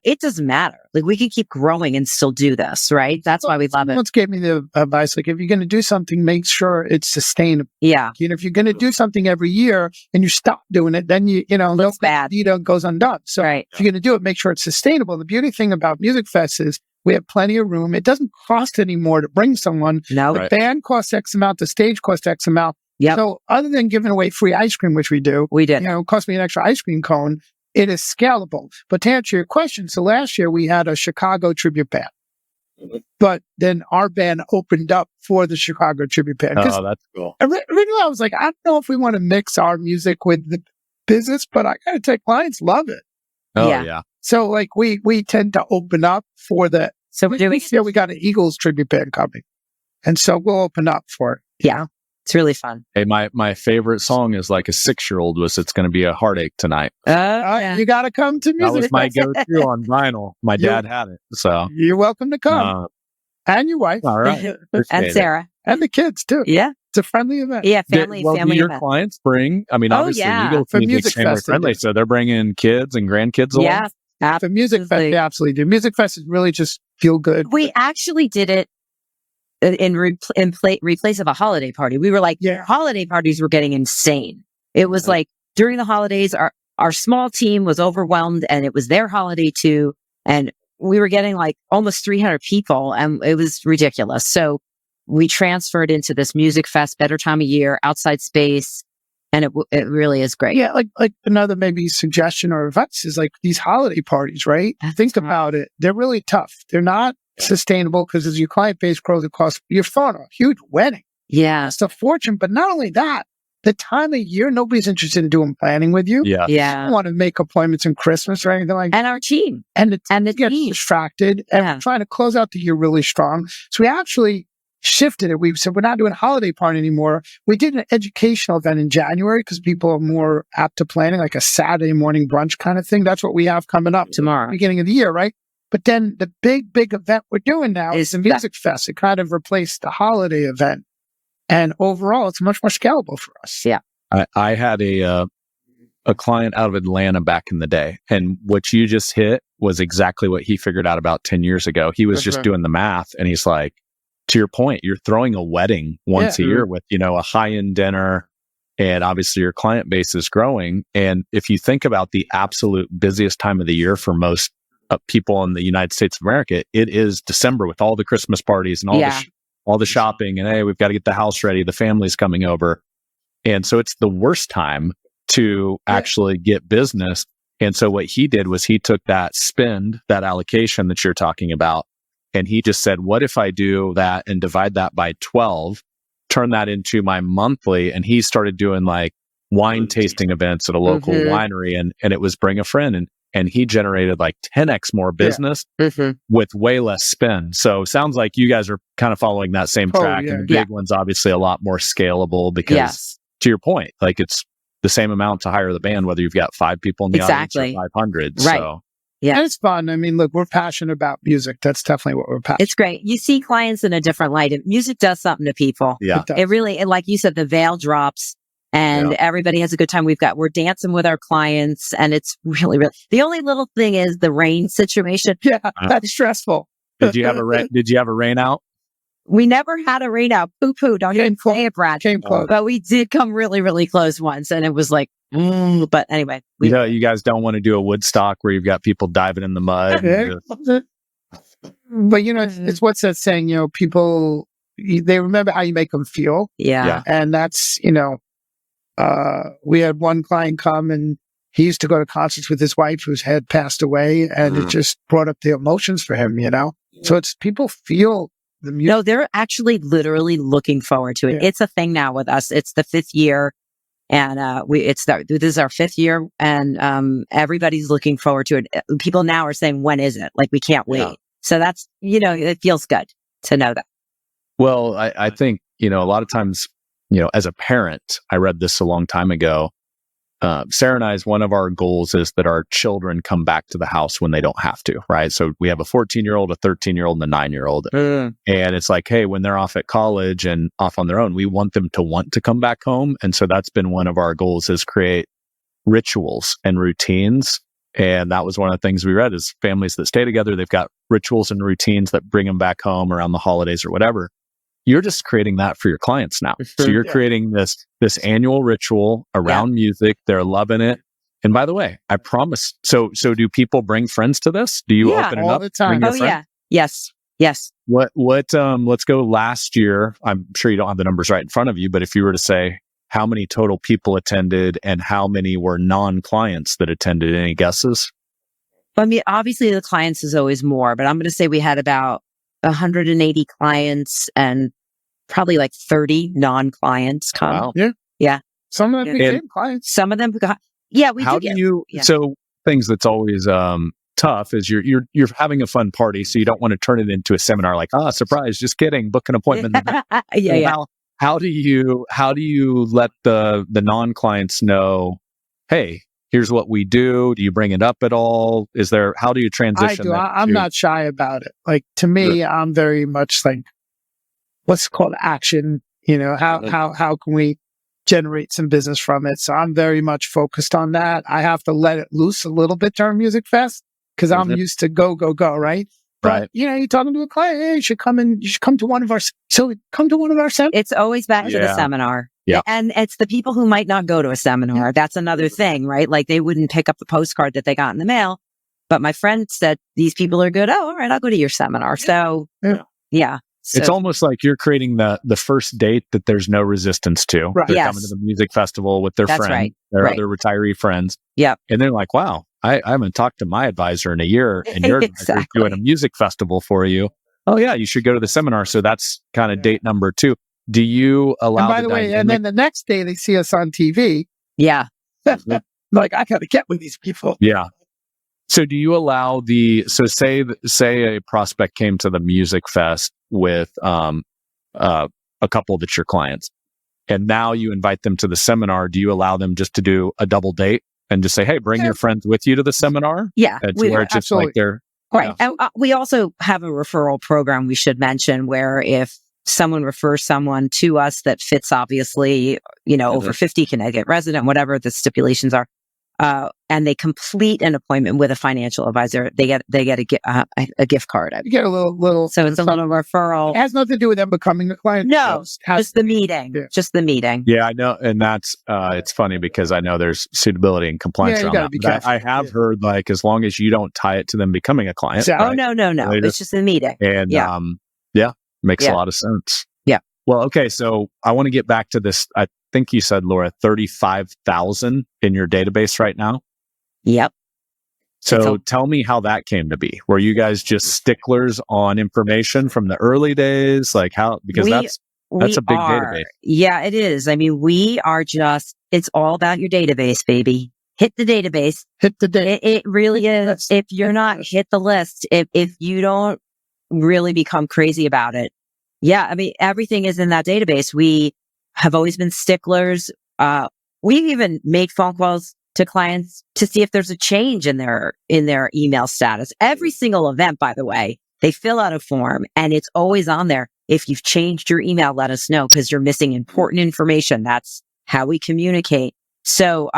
it doesn't matter. Like, we can keep growing and still do this, right? That's why we love it. Once gave me the advice, like, if you're going to do something, make sure it's sustainable. Yeah. If you're going to do something every year and you stop doing it, then Looks bad. Goes undone. So Right. if you're going to do it, make sure it's sustainable. The beauty thing about Music Fest is we have plenty of room. It doesn't cost any more to bring someone. No. The band costs X amount. The stage costs X amount. Yep. So other than giving away free ice cream, which we do, We did. it cost me an extra ice cream cone. It is scalable. But to answer your question, so last year we had a Chicago tribute band. But then our band opened up for the Chicago tribute band. Oh, that's cool. Originally, I was like, I don't know if we want to mix our music with the business, but I got to tell clients love it. Oh, Yeah. yeah. So like we tend to open up for the, So we're doing this year we got an Eagles tribute band coming. And so we'll open up for it. Yeah. It's really fun. Hey, my favorite song is like a 6-year-old was "It's Gonna Be a Heartache Tonight." Yeah. You got to come to That Music was my Fest. go-to on vinyl. My dad had it, so You're welcome to come. And your wife. all right. And Appreciate it. Sarah. And the kids too. Yeah. It's a friendly event. Yeah. Do Family your event. clients bring? I mean, Oh, obviously, yeah. Eagle For Music's Music family Fest, they friendly, do. so they're bringing kids and grandkids along. Yeah. For Music Fest, Absolutely. they absolutely do. Music Fest is really just feel good. We actually did it in replace of a holiday party. We were like, holiday parties were getting insane. It was like during the holidays, our small team was overwhelmed and it was their holiday too. And we were getting like almost 300 people and it was ridiculous. So we transferred into this Music Fest, better time of year, outside space. And it really is great. Yeah, like another maybe suggestion or advice is like these holiday parties, right? Think about it. They're really tough. They're not sustainable because as your client base grows, it costs, you're throwing a huge wedding. Yeah. It's a fortune. But not only that, the time of year, nobody's interested in doing planning with you. Yeah. You Yeah. don't want to make appointments in Christmas or anything like that. And our team. And the And the gets team. distracted and Yeah. we're trying to close out the year really strong. So we actually shifted it. We said, we're not doing a holiday party anymore. We did an educational event in January because people are more apt to planning, like a Saturday morning brunch kind of thing. That's what we have coming up Tomorrow. beginning of the year, right? But then the big event we're doing now is the Music Fest. It kind of replaced the holiday event. And overall, it's much more scalable for us. Yeah. I had a client out of Atlanta back in the day, and what you just hit was exactly what he figured out about 10 years ago. He was just doing the math, and he's like, to your point, you're throwing a wedding once a year with, a high-end dinner, and obviously your client base is growing. And if you think about the absolute busiest time of the year for most people in the United States of America, it is December with all the Christmas parties and all the shopping, and hey, we've got to get the house ready. The family's coming over. And so it's the worst time to actually get business. And so what he did was he took that spend, that allocation that you're talking about, and he just said, what if I do that and divide that by 12, turn that into my monthly? And he started doing like wine tasting events at a local winery, and it was bring a friend. And he generated like 10x more business with way less spend. So sounds like you guys are kind of following that same track. And the big one's obviously a lot more scalable because to your point, like it's the same amount to hire the band, whether you've got 5 people in the audience or 500. Right. So And it's fun. I mean, look, we're passionate about music. That's definitely what we're passionate. It's great. You see clients in a different light. Music does something to people. yeah. It really, like you said, the veil drops and everybody has a good time. We're dancing with our clients and it's really, the only little thing is the rain situation. Yeah, that's stressful. Did you have a rain out? We never had a rain out. Poo-poo. Don't even say it, Brad. Came close. But we did come really, really close once. And it was like, but anyway. You guys don't want to do a Woodstock where you've got people diving in the mud. But it's what's that saying, people, they remember how you make them feel. Yeah. And that's, we had one client come and he used to go to concerts with his wife whose had passed away, and it just brought up the emotions for him, So it's people feel the music. No, they're actually literally looking forward to it. Yeah. It's a thing now with us. It's the 5th year. And this is our 5th year, and everybody's looking forward to it. People now are saying, "When is it?" Like we can't wait. Yeah. So that's it feels good to know that. Well, I think a lot of times, as a parent, I read this a long time ago. Sarah and I's, one of our goals is that our children come back to the house when they don't have to, right? So we have a 14-year-old, a 13-year-old, and a 9-year-old. And it's like, hey, when they're off at college and off on their own, we want them to want to come back home. And so that's been one of our goals, is create rituals and routines. And that was one of the things we read, is families that stay together, they've got rituals and routines that bring them back home around the holidays or whatever. You're just creating that for your clients now. So you're creating this annual ritual around music. They're loving it. And by the way, I promise. So do people bring friends to this? Do you open it all up? the time. Oh, yeah. Yes. What, let's go last year. I'm sure you don't have the numbers right in front of you, but if you were to say how many total people attended and how many were non-clients that attended, any guesses? I mean, obviously the clients is always more, but I'm going to say we had about 180 clients and probably like 30 non-clients come. Wow. Yeah. Some of them became clients. Some of them got, So things that's always tough is you're having a fun party, so you don't want to turn it into a seminar like, surprise, just kidding, book an appointment. How do you let the non-clients know, hey, here's what we do? Do you bring it up at all? How do you transition? I'm not shy about it. Like, to me, I'm very much like, what's called action. How can we generate some business from it? So I'm very much focused on that. I have to let it loose a little bit during Music Fest because I'm used to go, right? But, you're talking to a client, hey, you should come to one of our seminars. It's always back to the seminar. Yeah. And it's the people who might not go to a seminar. That's another thing, right? Like, they wouldn't pick up the postcard that they got in the mail. But my friend said, these people are good. Oh, all right, I'll go to your seminar. So, yeah. So, it's almost like you're creating the first date that there's no resistance to. Right. They're coming to the music festival with their friend, their other retiree friends. Yep. And they're like, wow, I haven't talked to my advisor in a year, and you're doing a music festival for you. Oh yeah, you should go to the seminar. So that's kind of date number 2. Do you allow? And by the way, and then the next day they see us on TV. Yeah. Like, I got to get with these people. Yeah. So do you allow say a prospect came to the music fest with a couple that's your clients, and now you invite them to the seminar. Do you allow them just to do a double date and just say, hey, bring your friends with you to the seminar? Yeah. Where it's just like they're right. And we also have a referral program we should mention, where if someone refers someone to us that fits, obviously, over 50, Connecticut resident, whatever the stipulations are, and they complete an appointment with a financial advisor, they get a gift card. You get a little. So it's a little referral. It has nothing to do with them becoming a client. No, just the meeting. Yeah. Just the meeting. Yeah, I know, and that's it's funny because I know there's suitability and compliance around that. But I have heard, like, as long as you don't tie it to them becoming a client. Exactly. Oh no, it's just a meeting. And makes a lot of sense. Yeah. Well, okay, so I want to get back to this. I think you said, Laura, 35,000 in your database right now. Yep. So tell me how that came to be. Were you guys just sticklers on information from the early days? Like, how? Because that's a big database. Yeah, it is. I mean, we are it's all about your database, baby. Hit the database. Hit the database. It really is. If you're not, hit the list. If you don't really become crazy about it. Yeah, I mean, everything is in that database. We have always been sticklers. We've even made phone calls to clients to see if there's a change in their email status. Every single event, by the way, they fill out a form and it's always on there. If you've changed your email, let us know, because you're missing important information. That's how we communicate. So,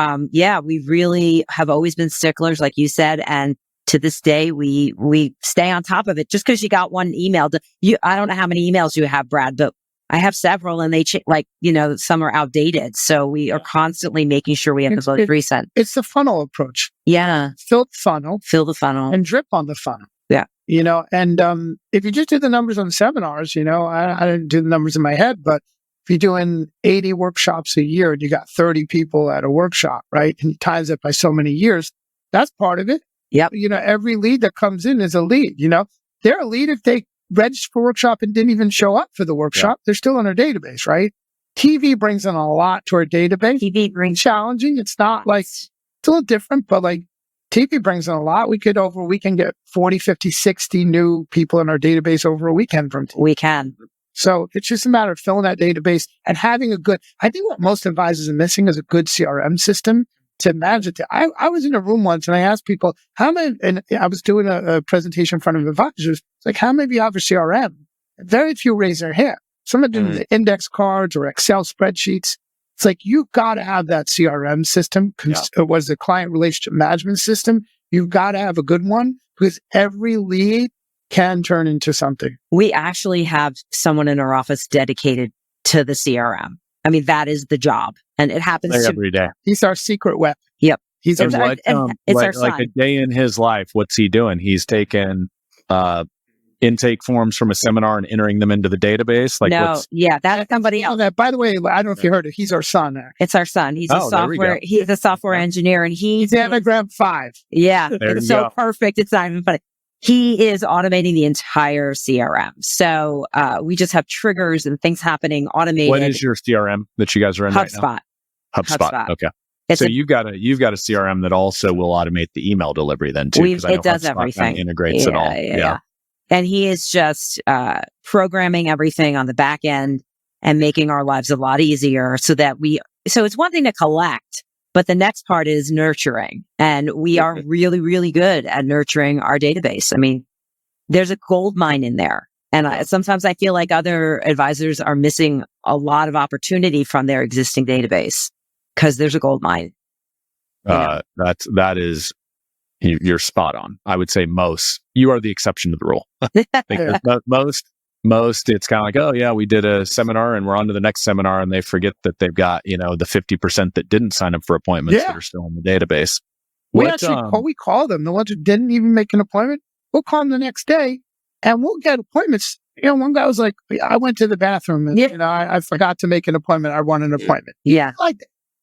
we really have always been sticklers, like you said. And to this day, we stay on top of it. Just because you got one email, I don't know how many emails you have, Brad, but I have several, and they some are outdated. So we are constantly making sure we have the most recent. It's the funnel approach. Yeah. Fill the funnel and drip on the funnel. Yeah. And if you just do the numbers on seminars, I didn't do the numbers in my head, but if you're doing 80 workshops a year and you got 30 people at a workshop, right? And you times it by so many years, that's part of it. Yep. Every lead that comes in is a lead. They're a lead if they registered for a workshop and didn't even show up for the workshop. They're still in our database, right? TV brings in a lot to our database. TV brings challenging. It's not like, it's a little different, but like TV brings in a lot. We could over a weekend get 40, 50, 60 new people in our database over a weekend from TV. We can. So it's just a matter of filling that database and having I think what most advisors are missing is a good CRM system to manage it. I was in a room once and I asked people, how many, and I was doing a presentation in front of advisors. It's like, how many of you have a CRM? Very few raise their hand. Some are doing the index cards or Excel spreadsheets. It's like, you've got to have that CRM system. It was the client relationship management system. You've got to have a good one because every lead can turn into something. We actually have someone in our office dedicated to the CRM. I mean, that is the job. And it happens every day. He's our secret weapon. Yep. He's It's our son. Like a day in his life, what's he doing? He's taking intake forms from a seminar and entering them into the database. Like, that's somebody else. By the way, I don't know if you heard it. He's our son. Actually. It's our son. He's a software engineer, and he's Anagram 5. Yeah, it's so perfect. It's not even funny. He is automating the entire CRM. So we just have triggers and things happening automated. What is your CRM that you guys are in right now? HubSpot. Okay. You've got a CRM that also will automate the email delivery then too. It does everything. Integrates it all. Yeah. And he is just programming everything on the back end and making our lives a lot easier so it's one thing to collect, but the next part is nurturing. And we are really, really good at nurturing our database. I mean, there's a gold mine in there. And sometimes I feel like other advisors are missing a lot of opportunity from their existing database because there's a gold mine. That is, you're spot on. I would say you are the exception to the rule. Most, it's kind of like, oh yeah, we did a seminar and we're on to the next seminar, and they forget that they've got, the 50% that didn't sign up for appointments that are still in the database. We call them, the ones who didn't even make an appointment. We'll call them the next day and we'll get appointments. One guy was like, I went to the bathroom and I forgot to make an appointment. I want an appointment. Yeah. Like,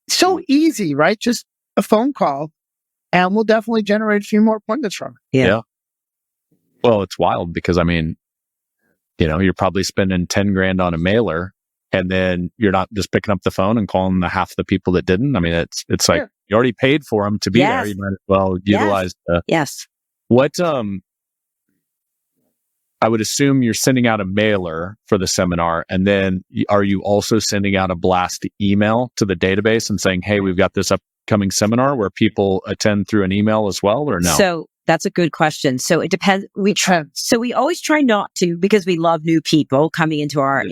so easy, right? Just a phone call and we'll definitely generate a few more appointments from it. Yeah. Well, it's wild because you're probably spending 10 grand on a mailer and then you're not just picking up the phone and calling the half the people that didn't. I mean, it's like you already paid for them to be there. You might as well utilize what, I would assume you're sending out a mailer for the seminar, and then are you also sending out a blast email to the database and saying, hey, we've got this upcoming seminar where people attend through an email as well, or no? So that's a good question. So it depends. We always try not to because we love new people coming into our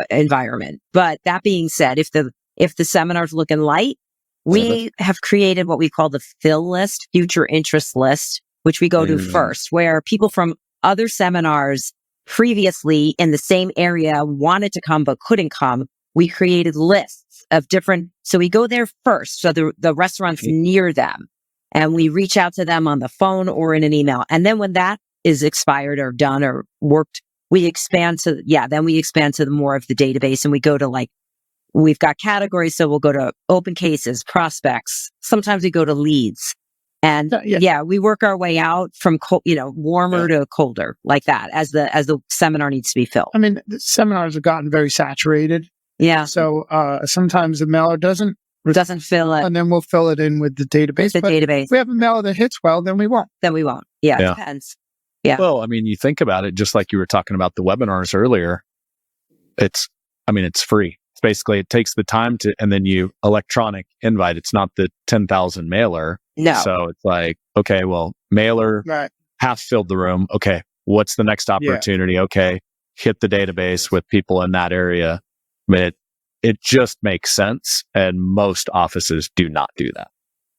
environment. But that being said, if the seminar's looking light, we have created what we call the fill list, future interest list, which we go to first, where people from other seminars previously in the same area wanted to come but couldn't come. We created lists of different, so we go there first. So the restaurants near them, and we reach out to them on the phone or in an email. And then when that is expired or done or worked, we expand to the more of the database, and we go to we've got categories. So we'll go to open cases, prospects. Sometimes we go to leads. And we work our way out from warmer to colder, like that, as the seminar needs to be filled. I mean, the seminars have gotten very saturated. Yeah. So sometimes the mailer doesn't fill it, and then we'll fill it in with the database. If we have a mailer that hits well, then we won't. Yeah, it depends. Yeah. Well, I mean, you think about it, just like you were talking about the webinars earlier. It's free. Basically, it takes the time and then you electronic invite. It's not the 10,000 mailer. No. So it's like, okay, well, mailer half filled the room. Okay. What's the next opportunity? Okay. Hit the database with people in that area. I mean, it just makes sense. And most offices do not do that.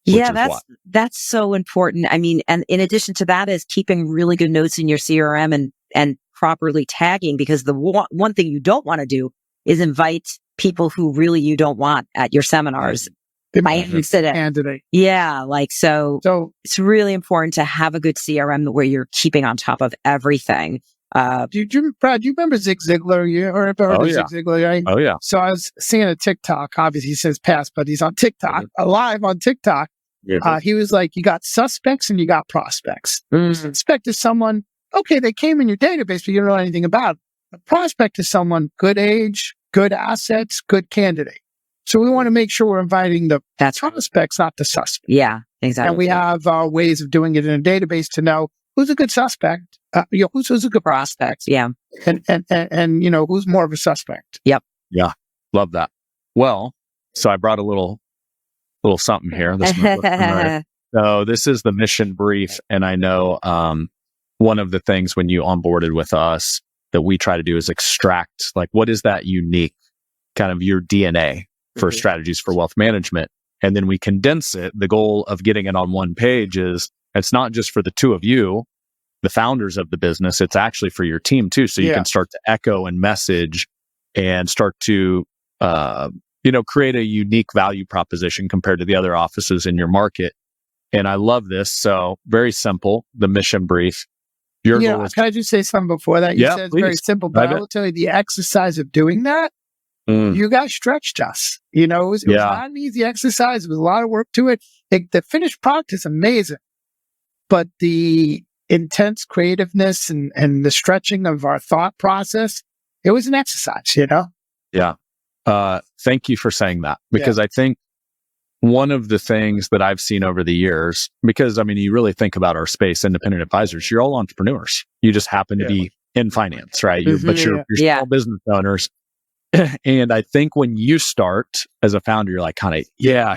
Yeah, that's so important. I mean, and in addition to that is keeping really good notes in your CRM and properly tagging, because the one thing you don't want to do is invite people who really you don't want at your seminars. Candidate. Yeah. So it's really important to have a good CRM where you're keeping on top of everything. Brad, do you remember Zig Ziglar? You heard of Zig Ziglar, right? Oh, yeah. So I was seeing a TikTok. Obviously, he says past, but he's on TikTok, live on TikTok. Yeah. He was like, you got suspects and you got prospects. Suspect is someone, okay, they came in your database, but you don't know anything about it. A prospect is someone good age, good assets, good candidate. So we want to make sure we're inviting the prospects, not the suspect. Yeah, exactly. And we have ways of doing it in a database to know who's a good suspect, who's a good prospect. Yeah. And who's more of a suspect. Yep. Yeah. Love that. Well, so I brought a little little something here. This might look familiar. So this is the mission brief. And I know one of the things when you onboarded with us that we try to do is extract, like, what is that unique kind of your DNA for strategies for wealth management? And then we condense it. The goal of getting it on one page is it's not just for the two of you, the founders of the business, it's actually for your team too. So you can start to echo and message and start to, create a unique value proposition compared to the other offices in your market. And I love this. So very simple, the mission brief. Your goal is, can I just say something before that? You said it's very simple, but I will tell you the exercise of doing that, you guys stretched us. It was not an easy exercise. It was a lot of work to it. The finished product is amazing, but the intense creativeness and the stretching of our thought process, it was an exercise, Yeah. Thank you for saying that, because I think one of the things that I've seen over the years, because you really think about our space, independent advisors, you're all entrepreneurs. You just happen to be in finance, right? But you're small business owners. And I think when you start as a founder, you're like,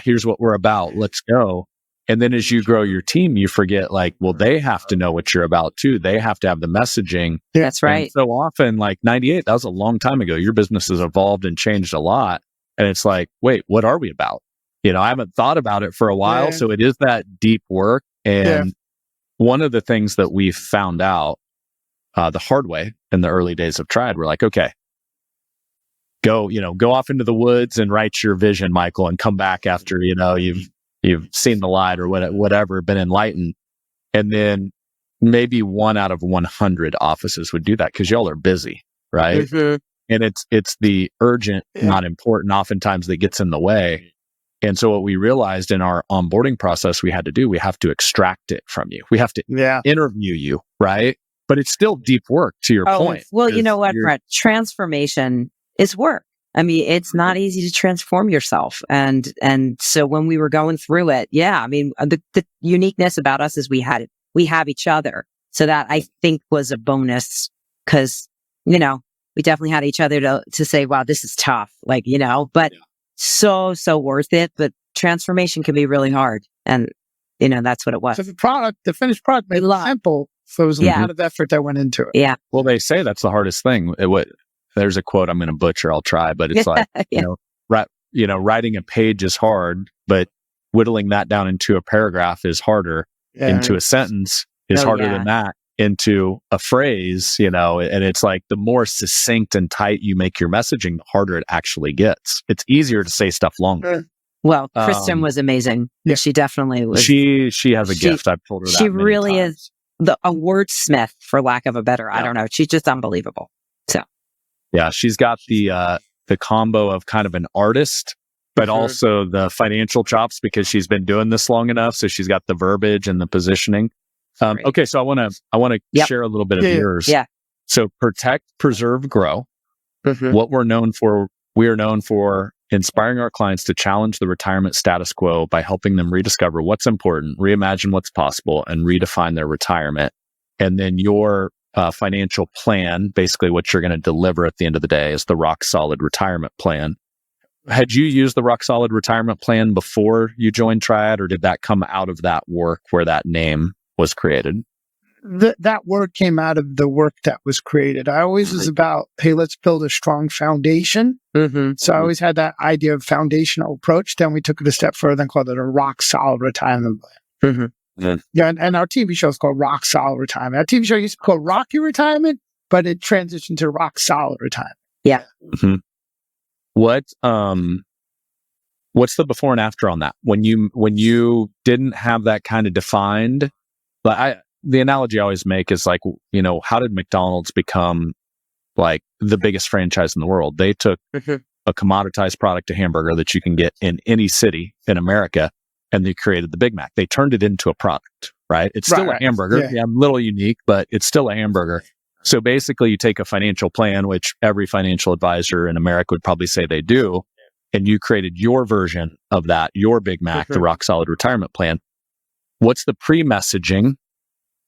here's what we're about. Let's go. And then as you grow your team, you forget, they have to know what you're about too. They have to have the messaging. That's right. And so often, 98, that was a long time ago. Your business has evolved and changed a lot. And it's like, wait, what are we about? I haven't thought about it for a while. Yeah. So it is that deep work. And one of the things that we found out the hard way in the early days of Triad, we're like, okay, go off into the woods and write your vision, Michael, and come back after, you've seen the light or whatever, been enlightened. And then maybe 1 out of 100 offices would do that because y'all are busy, right? And it's the urgent, not important, oftentimes that gets in the way. And so what we realized in our onboarding process we have to extract it from you. We have to interview you, right? But it's still deep work, to your point. Well, you know what, Brett? Transformation is work. It's not easy to transform yourself. And so when we were going through it, the uniqueness about us is we have each other. So that I think was a bonus because, we definitely had each other to say, wow, this is tough. But so worth it. But transformation can be really hard. And, that's what it was. So the finished product made it simple. So it was a lot of effort that went into it. Yeah. Well, they say that's the hardest thing. There's a quote I'm going to butcher. I'll try, but it's like, writing a page is hard, but whittling that down into a paragraph is harder. Into a sentence is harder than that. Into a phrase, and it's like the more succinct and tight you make your messaging, the harder it actually gets. It's easier to say stuff longer. Well, Kristen was amazing. Yeah. She definitely was. She has a gift. I've told her that. She really is a wordsmith, for lack of a better. I don't know. She's just unbelievable. So. Yeah, she's got the combo of kind of an artist, but also the financial chops because she's been doing this long enough. So she's got the verbiage and the positioning. Okay, so I want to share a little bit of yours. Yeah. So protect, preserve, grow. What we are known for inspiring our clients to challenge the retirement status quo by helping them rediscover what's important, reimagine what's possible, and redefine their retirement. And then your financial plan, basically what you're going to deliver at the end of the day, is the rock solid retirement plan. Had you used the rock solid retirement plan before you joined Triad, or did that come out of that work where that name was created? That word came out of the work that was created. I always was about, hey, let's build a strong foundation. So I always had that idea of foundational approach. Then we took it a step further and called it a rock solid retirement plan. Yeah, and our TV show is called Rock Solid Retirement. Our TV show used to be called Rocky Retirement, but it transitioned to Rock Solid Retirement. Yeah. What's the before and after on that? When you didn't have that kind of defined, the analogy I always make is like, how did McDonald's become like the biggest franchise in the world? They took a commoditized product, a hamburger that you can get in any city in America, and they created the Big Mac. They turned it into a product, right? It's still a hamburger. Yeah, a little unique, but it's still a hamburger. So basically you take a financial plan, which every financial advisor in America would probably say they do, and you created your version of that, your Big Mac, the rock solid retirement plan. What's the pre-messaging,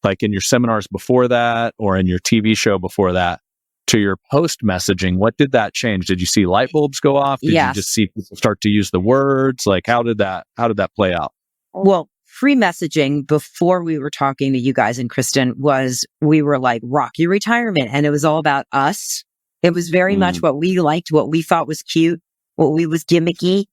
like in your seminars before that or in your TV show before that, to your post messaging, what did that change? Did you see light bulbs go off? Did Yes. you just see people start to use the words? Like, how did that play out? Well, free messaging before we were talking to you guys and Kristen we were like, rock your retirement. And it was all about us. It was very much what we liked, what we thought was cute, what we was gimmicky.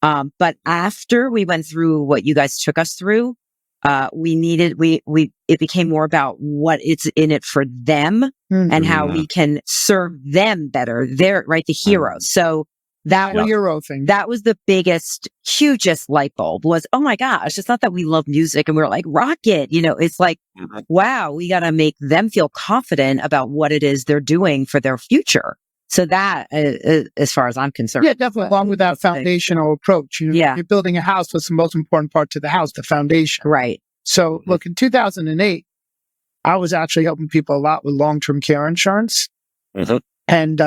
But after we went through what you guys took us through, it became more about what it's in it for them and how we can serve them better. They're the heroes. So that was hero thing. That was the biggest, hugest light bulb was, oh my gosh, it's not that we love music and we're like, rock it. It's like, wow, we got to make them feel confident about what it is they're doing for their future. So that, as far as I'm concerned. Yeah, definitely. Along with that foundational approach, you're building a house. What's the most important part to the house? The foundation. Right. So look, in 2008, I was actually helping people a lot with long-term care insurance. And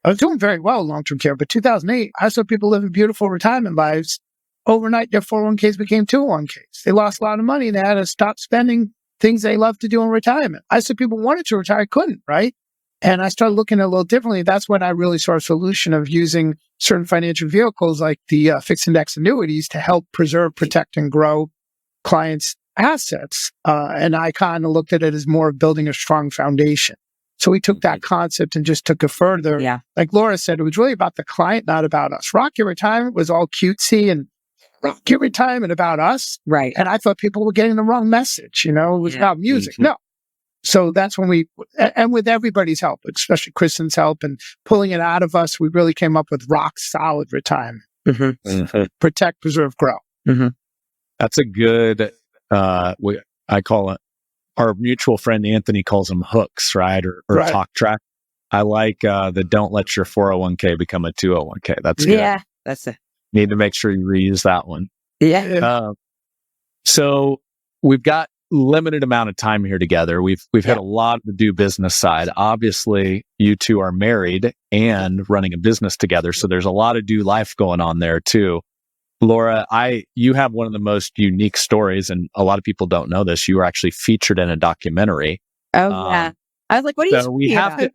I was doing very well in long-term care. But 2008, I saw people living beautiful retirement lives. Overnight, their 401ks became 201ks. They lost a lot of money and they had to stop spending things they love to do in retirement. I saw people wanted to retire, couldn't, right? And I started looking at it a little differently. That's when I really saw a solution of using certain financial vehicles like the fixed index annuities to help preserve, protect, and grow clients' assets. And I kind of looked at it as more of building a strong foundation. So we took that concept and just took it further. Yeah. Like Laura said, it was really about the client, not about us. Rock Your Retirement was all cutesy and Rock Your Retirement about us. Right. And I thought people were getting the wrong message. It was about music. No. So that's when and with everybody's help, especially Kristen's help and pulling it out of us, we really came up with rock solid retirement. Protect, preserve, grow. That's a good, I call it, our mutual friend Anthony calls them hooks, right? Or Right. talk track. I like the don't let your 401k become a 201k. That's good. Yeah. That's it. Need to make sure you reuse that one. Yeah. So we've got limited amount of time here together. We've had a lot to do business side. Obviously, you two are married and running a business together. So there's a lot of do life going on there too. Laura, you have one of the most unique stories, and a lot of people don't know this. You were actually featured in a documentary. Oh, yeah. I was like, what are you So we have to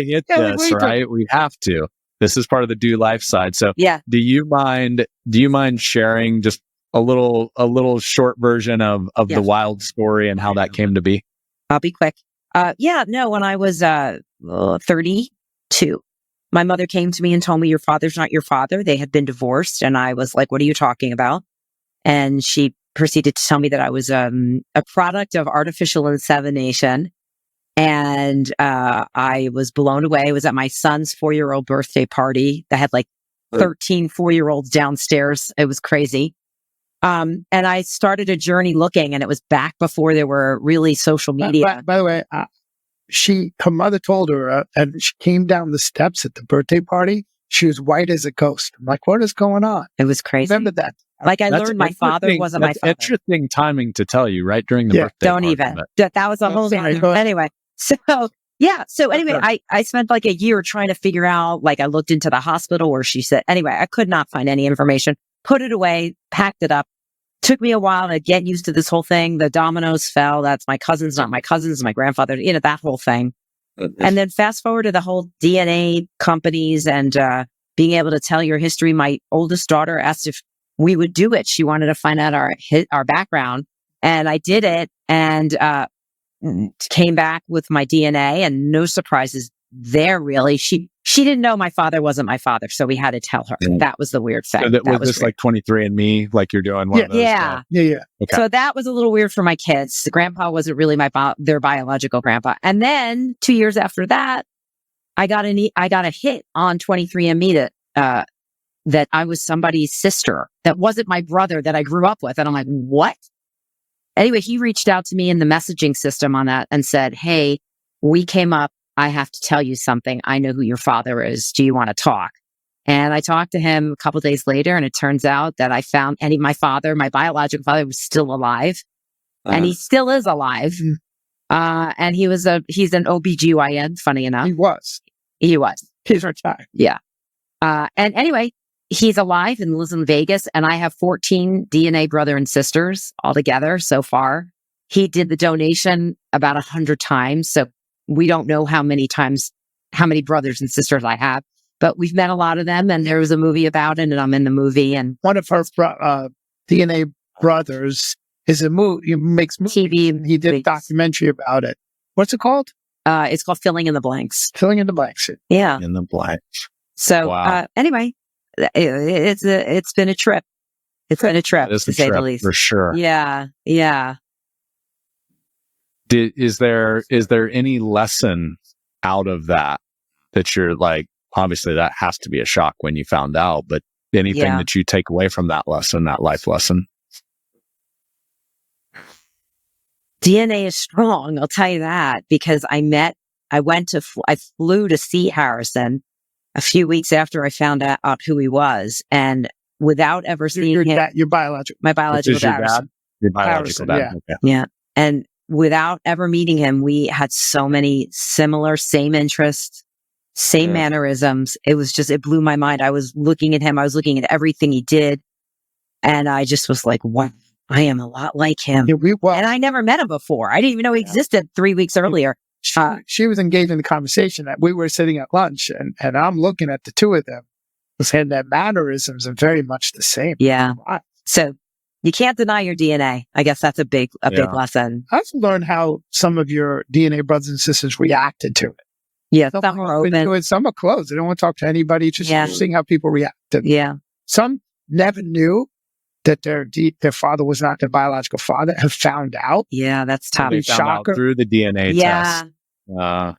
hit Yeah, this, right? We have to. This is part of the do life side. So do you mind sharing just a little short version of the wild story and how that came to be? I'll be quick. When I was 32, my mother came to me and told me, your father's not your father. They had been divorced. And I was like, what are you talking about? And she proceeded to tell me that I was a product of artificial insemination. And I was blown away. I was at my son's 4-year-old birthday party that had like 13 4-year-olds downstairs. It was crazy. And I started a journey looking, and it was back before there were really social media. By the way, her mother told her, and she came down the steps at the birthday party. She was white as a ghost. I'm like, what is going on? It was crazy. Remember that? Like I learned my father wasn't my father. Interesting timing to tell you, right? During the birthday Don't party, even. That was a whole thing. Anyway. So anyway, I spent like a year trying to figure out, like I looked into the hospital where she said, anyway, I could not find any information, put it away, packed it up. Took me a while to get used to this whole thing. The dominoes fell. That's my cousins, not my cousins, my grandfather, that whole thing. And then fast forward to the whole DNA companies and being able to tell your history. My oldest daughter asked if we would do it. She wanted to find out our background. And I did it and came back with my DNA, and no surprises there, really. She didn't know my father wasn't my father, so we had to tell her. That was the weird thing. So was this weird. Like 23andMe, like you're doing one of those? Yeah. Okay. So that was a little weird for my kids. The grandpa wasn't really their biological grandpa. And then 2 years after that, I got a hit on 23andMe that I was somebody's sister that wasn't my brother that I grew up with. And I'm like, what? Anyway, he reached out to me in the messaging system on that and said, hey, we came up. I have to tell you something. I know who your father is. Do you want to talk? And I talked to him a couple of days later, and it turns out that I found my biological father was still alive, and he still is alive. And he's an OBGYN, funny enough. He was. He's retired. Yeah. And anyway, he's alive and lives in Vegas, and I have 14 DNA brother and sisters altogether so far. He did the donation about 100 times. So we don't know how many brothers and sisters I have, but we've met a lot of them. And there was a movie about it, and I'm in the movie. And one of her DNA brothers is a movie. He makes movies. TV. He did a documentary about it. What's it called? It's called Filling in the Blanks. Filling in the Blanks. Yeah. In the blanks. So Wow. Anyway, it's been a trip. It's been a trip, It is to a say the trip, least. for sure. Yeah. Is there any lesson out of that you're like, obviously that has to be a shock when you found out, but anything that you take away from that lesson, that life lesson? DNA is strong, I'll tell you that, because I flew to see Harrison a few weeks after I found out who he was, and without ever seeing him, your biological, my biological dad, Your biological dad. Yeah. Okay. yeah, and without ever meeting him, we had so many similar, same interests, same mannerisms. It blew my mind. I was looking at him. I was looking at everything he did, and I just was like, wow, I am a lot like him. Yeah, and I never met him before. I didn't even know he existed 3 weeks earlier. She was engaged in the conversation that we were sitting at lunch, and I'm looking at the two of them, and their mannerisms are very much the same. Yeah. Wow. So you can't deny your DNA. I guess that's a big lesson. I've learned how some of your DNA brothers and sisters reacted to it. Yeah, Some some are open open. to it, some are closed. They don't want to talk to anybody. It's just interesting how people reacted. Yeah. Some never knew that their father was not their biological father, have found out. Yeah, that's tough. They found out through the DNA test. Yeah.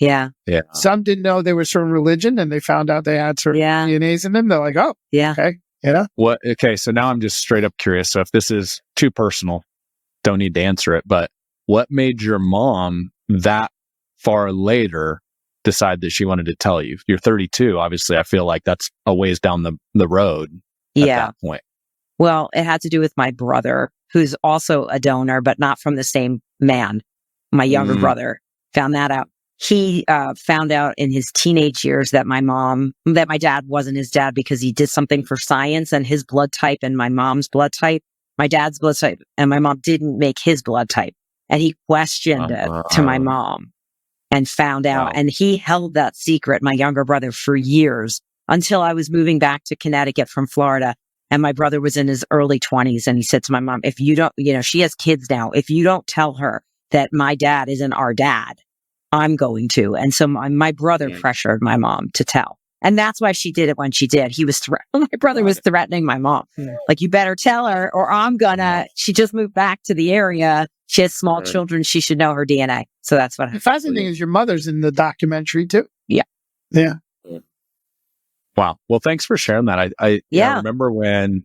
Yeah. Some didn't know they were a certain religion, and they found out they had certain DNAs in them. They're like, oh, yeah. Okay. Yeah. Okay, so now I'm just straight up curious. So if this is too personal, don't need to answer it, but what made your mom that far later decide that she wanted to tell you? You're 32. Obviously, I feel like that's a ways down the road at that point. Well, it had to do with my brother, who's also a donor, but not from the same man. My younger brother found that out. He found out in his teenage years that my dad wasn't his dad because he did something for science, and his blood type and my mom's blood type, my dad's blood type, and my mom didn't make his blood type. And he questioned it to my mom and found out. And he held that secret, my younger brother, for years until I was moving back to Connecticut from Florida. And my brother was in his early 20s. And he said to my mom, if you don't, she has kids now. If you don't tell her that my dad isn't our dad, I'm going to. And so my brother pressured my mom to tell. And that's why she did it when she did. My brother was threatening my mom. Like, you better tell her or I'm gonna. She just moved back to the area. She has small children. She should know her DNA. So that's what happened. The fascinating thing is your mother's in the documentary too. Yeah. Yeah. Wow. Well, thanks for sharing that. I remember when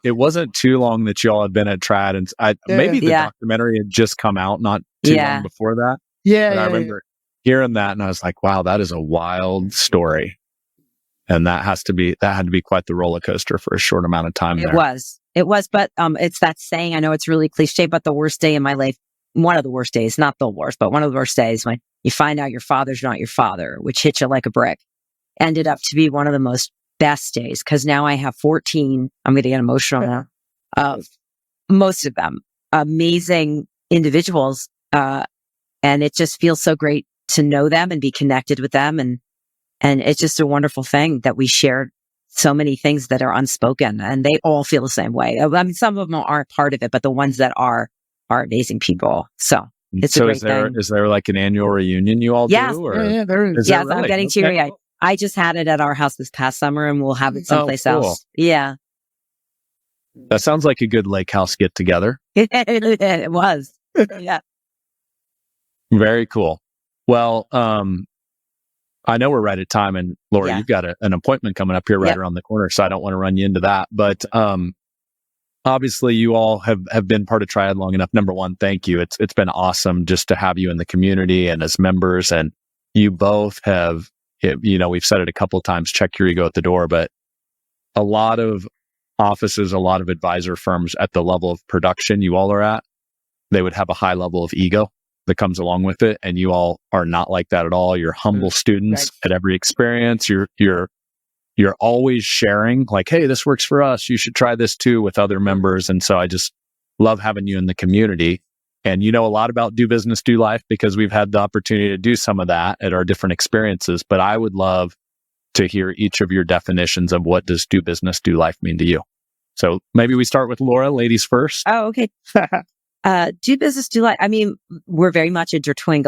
it wasn't too long that y'all had been at Triad, and maybe the documentary had just come out not too long before that. Yeah. I remember hearing that, and I was like, wow, that is a wild story. And that had to be quite the roller coaster for a short amount of time. It was, but it's that saying, I know it's really cliche, but the worst day in my life, one of the worst days, not the worst, but one of the worst days, when you find out your father's not your father, which hits you like a brick, ended up to be one of the most best days. Cause now I have 14, I'm going to get emotional now, most of them amazing individuals. And it just feels so great to know them and be connected with them. And it's just a wonderful thing that we shared so many things that are unspoken, and they all feel the same way. I mean, some of them aren't part of it, but the ones that are amazing people. So it's a great thing. Is there like an annual reunion you all do? Or? Yeah, there is. Yes, really? I'm getting teary-eyed. I just had it at our house this past summer, and we'll have it someplace else. Yeah. That sounds like a good lake house get together. It was. Yeah. Very cool. Well, I know we're right at time, and Laura, you've got an appointment coming up here right around the corner, so I don't want to run you into that. But obviously, you all have been part of Triad long enough. Number one, thank you. It's been awesome just to have you in the community and as members. And you both have, we've said it a couple of times, check your ego at the door. But a lot of offices, a lot of advisor firms at the level of production you all are at, they would have a high level of ego that comes along with it. And you all are not like that at all. You're humble students at every experience. You're always sharing, like, hey, this works for us. You should try this too with other members. And so I just love having you in the community. And you know a lot about do business, do life because we've had the opportunity to do some of that at our different experiences. But I would love to hear each of your definitions of what does do business, do life mean to you. So maybe we start with Laura, ladies first. Oh, okay. Do business, do life. I mean, we're very much intertwined,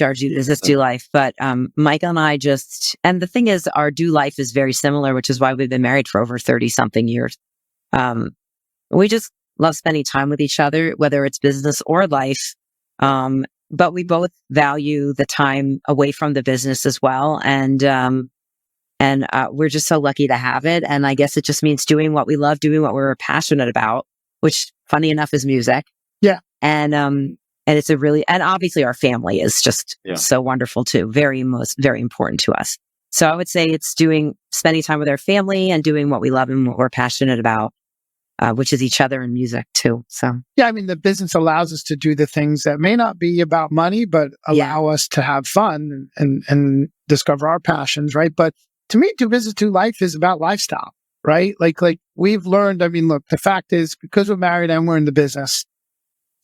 our do business, do life. But Michael and I and the thing is, our do life is very similar, which is why we've been married for over 30 something years. We just love spending time with each other, whether it's business or life. But we both value the time away from the business as well. And we're just so lucky to have it. And I guess it just means doing what we love, doing what we're passionate about, which funny enough is music. Yeah. And it's and obviously our family is just so wonderful too. Very important to us. So I would say it's spending time with our family and doing what we love and what we're passionate about. Which is each other and music too. So yeah, I mean, the business allows us to do the things that may not be about money, but allow us to have fun and discover our passions, right? But to me, do business, do life is about lifestyle, right? Like we've learned. I mean, look, the fact is, because we're married and we're in the business,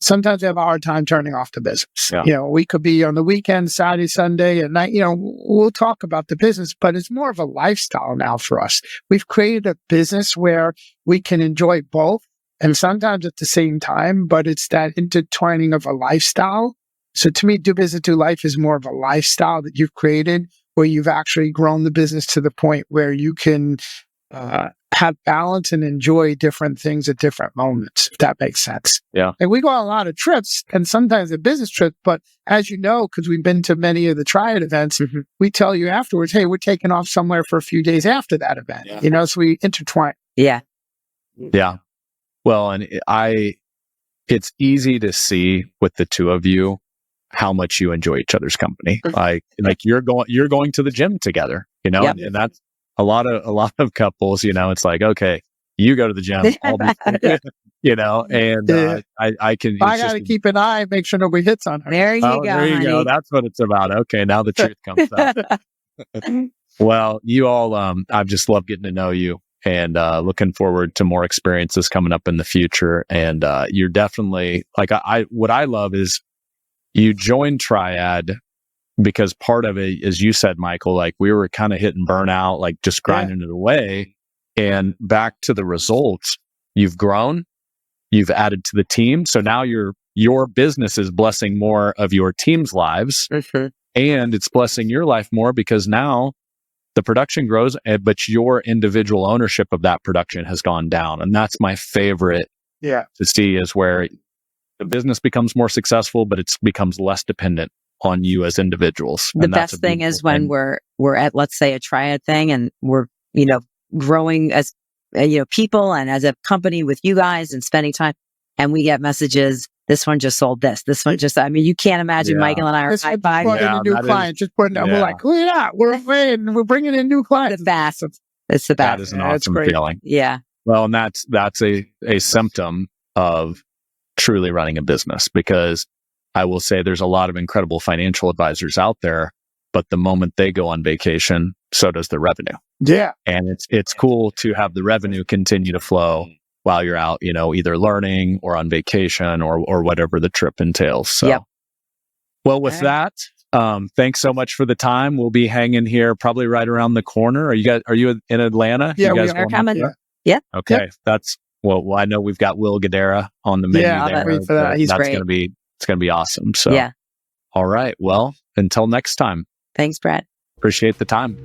sometimes we have a hard time turning off the business. Yeah. We could be on the weekend, Saturday, Sunday, at night. We'll talk about the business, but it's more of a lifestyle now for us. We've created a business where we can enjoy both and sometimes at the same time, but it's that intertwining of a lifestyle. So to me, do business, do life is more of a lifestyle that you've created where you've actually grown the business to the point where you can have balance and enjoy different things at different moments, if that makes sense. Yeah. And we go on a lot of trips and sometimes a business trip, but as you know, because we've been to many of the Triad events, we tell you afterwards, hey, we're taking off somewhere for a few days after that event. Yeah. So we intertwine. Yeah. Yeah. Well, and it's easy to see with the two of you how much you enjoy each other's company. Like you're going to the gym together, and that's a lot of couples, it's like, okay, you go to the gym, I'll be, and I can. I got to keep an eye, make sure nobody hits on her. There you go. There you go. That's what it's about. Okay, now the truth comes out. Well, you all, I've just loved getting to know you, and looking forward to more experiences coming up in the future. And you're definitely what I love is you joined Triad because part of it, as you said, Michael, like we were kind of hitting burnout, like just grinding it away. And back to the results, you've grown, you've added to the team. So now your business is blessing more of your team's lives, and it's blessing your life more because now the production grows, but your individual ownership of that production has gone down. And that's my favorite to see, is where the business becomes more successful, but it becomes less dependent on you as individuals. The best thing is when we're at, let's say, a Triad thing, and we're, growing as, people and as a company with you guys and spending time, and we get messages, this one just sold this one just, you can't imagine Michael and I are high-fiving. A new client, just putting we're like, look at that, we're away and we're bringing in new clients. It's the best. It's the best. That is an awesome feeling. Yeah. Well, and that's a symptom of truly running a business, because I will say there's a lot of incredible financial advisors out there, but the moment they go on vacation, so does the revenue. Yeah. And it's cool to have the revenue continue to flow while you're out, either learning or on vacation or whatever the trip entails. So, well, with that, thanks so much for the time. We'll be hanging here probably right around the corner. Are you in Atlanta? Yeah, you guys we are coming. Yeah. Okay. Yep. Well, I know we've got Will Gadara on the menu there. Wait for that. He's great. It's going to be awesome. So, all right. Well, until next time. Thanks, Brad. Appreciate the time.